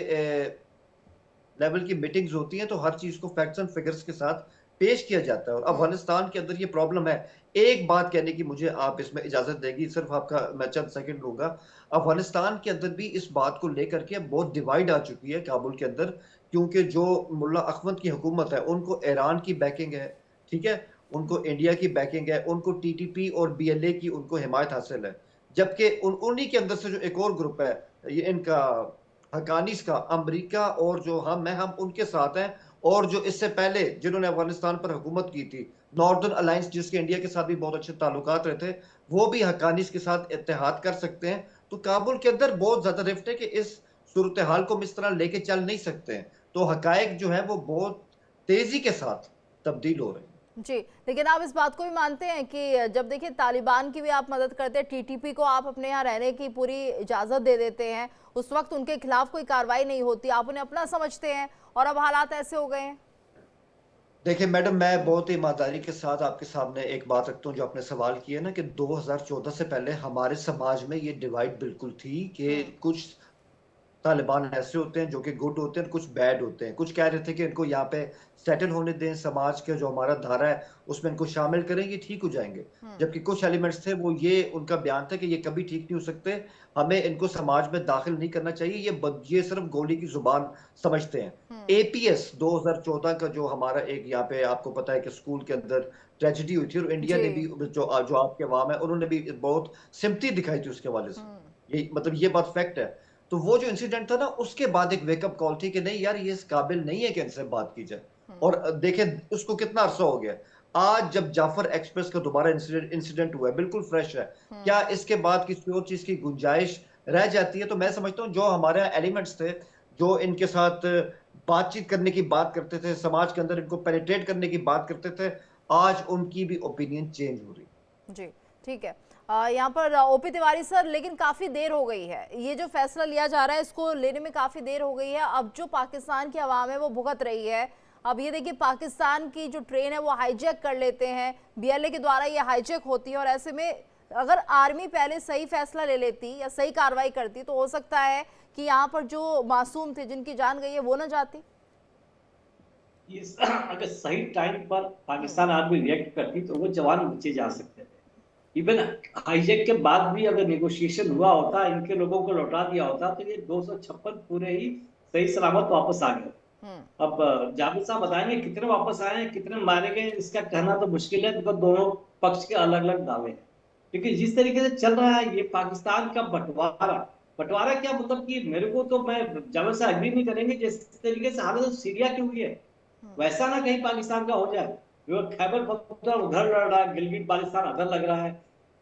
लेवल की मीटिंग्स होती हैं तो हर चीज को फैक्ट्स एंड फिगर्स के साथ पेश किया जाता है। और हम्म, अफगानिस्तान के अंदर ये प्रॉब्लम है। एक बात कहने की मुझे आप इसमें इजाजत देगी, सिर्फ आपका मैं चंद सेकंड लूंगा। अफगानिस्तान के अंदर भी इस बात को लेकर के बहुत डिवाइड आ चुकी है काबुल के अंदर, क्योंकि जो मुल्ला अहमद की हुकूमत है उनको ईरान की बैकिंग है, ठीक है, उनको इंडिया की बैकिंग है, उनको टीटीपी और बीएलए की उनको हिमायत हासिल है। जबकि उन्हीं के अंदर से जो एक और ग्रुप है, ये इनका हकानीस का, अमेरिका और जो हम उनके साथ हैं। और जो इससे पहले जिन्होंने अफगानिस्तान पर हुकूमत की थी, नॉर्दर्न अलायंस, जिसके इंडिया के साथ भी बहुत अच्छे ताल्लुकात रहे थे, वो भी हकानीस के साथ इत्तेहाद कर सकते हैं। तो काबुल के अंदर बहुत ज्यादा रिफ्ट है कि इस सूरत हाल को हम इस तरह लेके चल नहीं सकते हैं। तो हकायक जो है वो बहुत तेजी के साथ तब्दील हो रहे हैं। जी, लेकिन आप इस बात को भी मानते हैं कि जब देखिए तालिबान की भी आप मदद करते हैं, टीटीपी को आप अपने यहाँ रहने की पूरी इजाज़त दे देते हैं, उस वक्त उनके खिलाफ कोई कार्रवाई नहीं होती, आप उन्हें अपना समझते हैं और अब हालात ऐसे हो गए हैं? देखिए मैडम, मैं बहुत ही ईमानदारी के साथ आपके सामने एक बात रखता हूँ। जो आपने सवाल किया ना कि 2014 से पहले हमारे समाज में ये डिवाइड बिल्कुल थी कि हम्म, कुछ तालिबान ऐसे होते हैं जो कि गुड होते हैं, कुछ बैड होते हैं। कुछ कह रहे थे कि इनको यहाँ पे सेटल होने दें, समाज के जो हमारा धारा है उसमें इनको शामिल करें, ये ठीक हो जाएंगे। हम्म, जबकि कुछ एलिमेंट्स थे, वो ये उनका बयान था कि ये कभी ठीक नहीं हो सकते, हमें इनको समाज में दाखिल नहीं करना चाहिए, ये सिर्फ गोली की जुबान समझते हैं। हम्म, एपीएस 2014 का जो हमारा एक यहाँ पे आपको पता है कि स्कूल के अंदर ट्रेजिडी हुई थी, और इंडिया जी, ने भी जो आपके अवाम है उन्होंने भी बहुत सिंपैथी दिखाई थी उसके हवाले से। हम्म, ये मतलब ये बात फैक्ट है। तो वो जो इंसिडेंट था ना, उसके बाद एक वेकअप कॉल थी कि नहीं यार, ये इस काबिल नहीं है कि इनसे बात की जाए। हम्म, और देखें उसको कितना अरसा हो गया। आज जब जाफर एक्सप्रेस का दोबारा इंसिडेंट हुआ है, बिल्कुल फ्रेश है, क्या हम्म, इसके बाद किसी और चीज की गुंजाइश रह जाती है? तो मैं समझता हूँ जो हमारे एलिमेंट्स थे, जो इनके साथ बातचीत करने की बात करते थे, समाज के अंदर इनको पेनिट्रेट करने की बात करते थे, आज उनकी भी ओपिनियन चेंज हो रही है। जी, ठीक है। यहाँ पर ओपी तिवारी सर, लेकिन काफ़ी देर हो गई है, ये जो फैसला लिया जा रहा है इसको लेने में काफ़ी देर हो गई है। अब जो पाकिस्तान की आवाम है वो भुगत रही है। अब ये देखिए पाकिस्तान की जो ट्रेन है वो हाईजैक कर लेते हैं, बीएलए के द्वारा ये हाईजैक होती है, और ऐसे में अगर आर्मी पहले सही फैसला ले लेती या सही कार्रवाई करती तो हो सकता है कि यहाँ पर जो मासूम थे जिनकी जान गई है वो ना जाती। ये अगर सही टाइम पर हम्म, पाकिस्तान आर्मी रिएक्ट करती तो वो जवान बचे जा सकते थे। इवन हाईजैक के बाद भी अगर नेगोशिएशन हुआ होता, इनके लोगों को लौटा दिया होता, तो ये 256 पूरे ही सही सलामत वापस आ गए। हम्म, अब जावेद साहब बताएंगे कितने वापस आए हैं, कितने मारे गए, इसका कहना तो मुश्किल है, बिकॉज दोनों पक्ष के अलग अलग दावे हैं। क्योंकि जिस तरीके से चल रहा है ये पाकिस्तान का बंटवारा, बंटवारा क्या मतलब कि मेरे को तो मैं जब से एग्री नहीं करेंगे जिस तरीके से हालत सीरिया की हुई है वैसा ना कहीं पाकिस्तान का हो जाए। जो खैबर पख्तूनख्वा उधर लड़ रहा है, गिलगित बाल्टिस्तान अदर लग रहा है,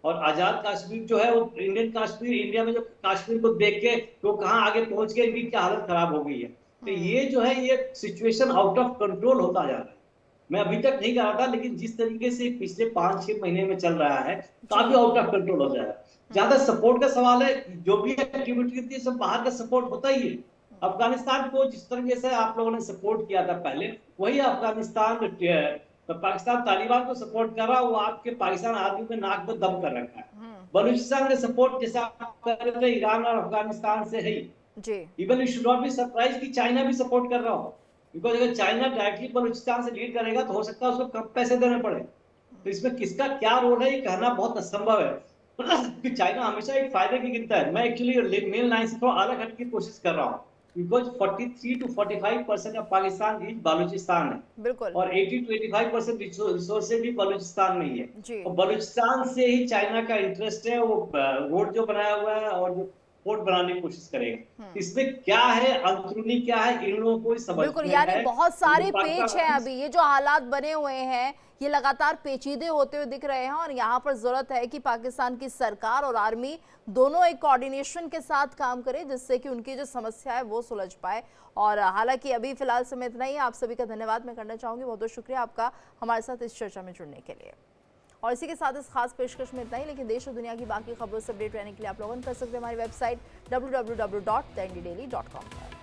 और आजाद कश्मीर जो है वो इंडियन कश्मीर, इंडिया में जो कश्मीर को देख के वो कहाँ आगे पहुंच के इनकी क्या हालत खराब हो गई है। तो ये जो है ये सिचुएशन आउट ऑफ कंट्रोल होता जा रहा है। मैं अभी तक नहीं कहा था, लेकिन जिस तरीके से पिछले 5-6 महीने में चल रहा है काफी आउट ऑफ कंट्रोल हो जाएगा। ज्यादा सपोर्ट का सवाल है, जो भी एक्टिविटी होती है सब बाहर का सपोर्ट होता ही है। अफगानिस्तान को जिस तरीके से आप लोगों ने सपोर्ट किया था पहले, वही अफगानिस्तान तो पाकिस्तान तालिबान को सपोर्ट कर रहा है, वो आपके पाकिस्तान आर्मी में नाक में दम कर रखा है। बलूचिस्तान ने सपोर्ट जैसा आप कर रहे थे ईरान और अफगानिस्तान से है जी। Even you should not be surprise कि चाइना भी सपोर्ट कर रहा हो, बिकॉज अगर चाइना डायरेक्टली बलूचिस्तान से लीड करेगा तो हो सकता है उसको कम पैसे देने पड़े। तो इसमें किसका क्या रोल है ये कहना बहुत असंभव है कि चाइना हमेशा एक फायदे की गिनता है। मैं एक्चुअली मेन लाइन से थोड़ा अलग हटने की कोशिश कर रहा हूँ, because 43 to 45% of Pakistan reach Balochistan है, बिल्कुल, और 80 to 85% रिसोर्सेज भी बलूचिस्तान में ही है। और बलूचिस्तान से ही चाइना का इंटरेस्ट है, वो रोड जो बनाया हुआ है और जो पोर्ट बनाने की कोशिश करेगा। इसमें क्या है, अंदरूनी क्या है, इन लोगों को समझ बिल्कुल, यानी बहुत सारे पेच हैं। अभी ये जो हालात बने हुए हैं ये लगातार पेचीदे होते हुए दिख रहे हैं, और यहाँ पर जरूरत है कि पाकिस्तान की सरकार और आर्मी दोनों एक कोऑर्डिनेशन के साथ काम करे, जिससे कि उनकी जो समस्या है वो सुलझ पाए। और हालांकि अभी फिलहाल समय इतना ही। आप सभी का धन्यवाद मैं करना चाहूंगी, बहुत बहुत शुक्रिया आपका हमारे साथ इस चर्चा में जुड़ने के लिए। और इसी के साथ इस खास पेशकश में इतना ही, लेकिन देश और दुनिया की बाकी खबरों से अपडेट रहने के लिए आप लॉग इन कर सकते हैं हमारी वेबसाइट www.thendaily.com पर।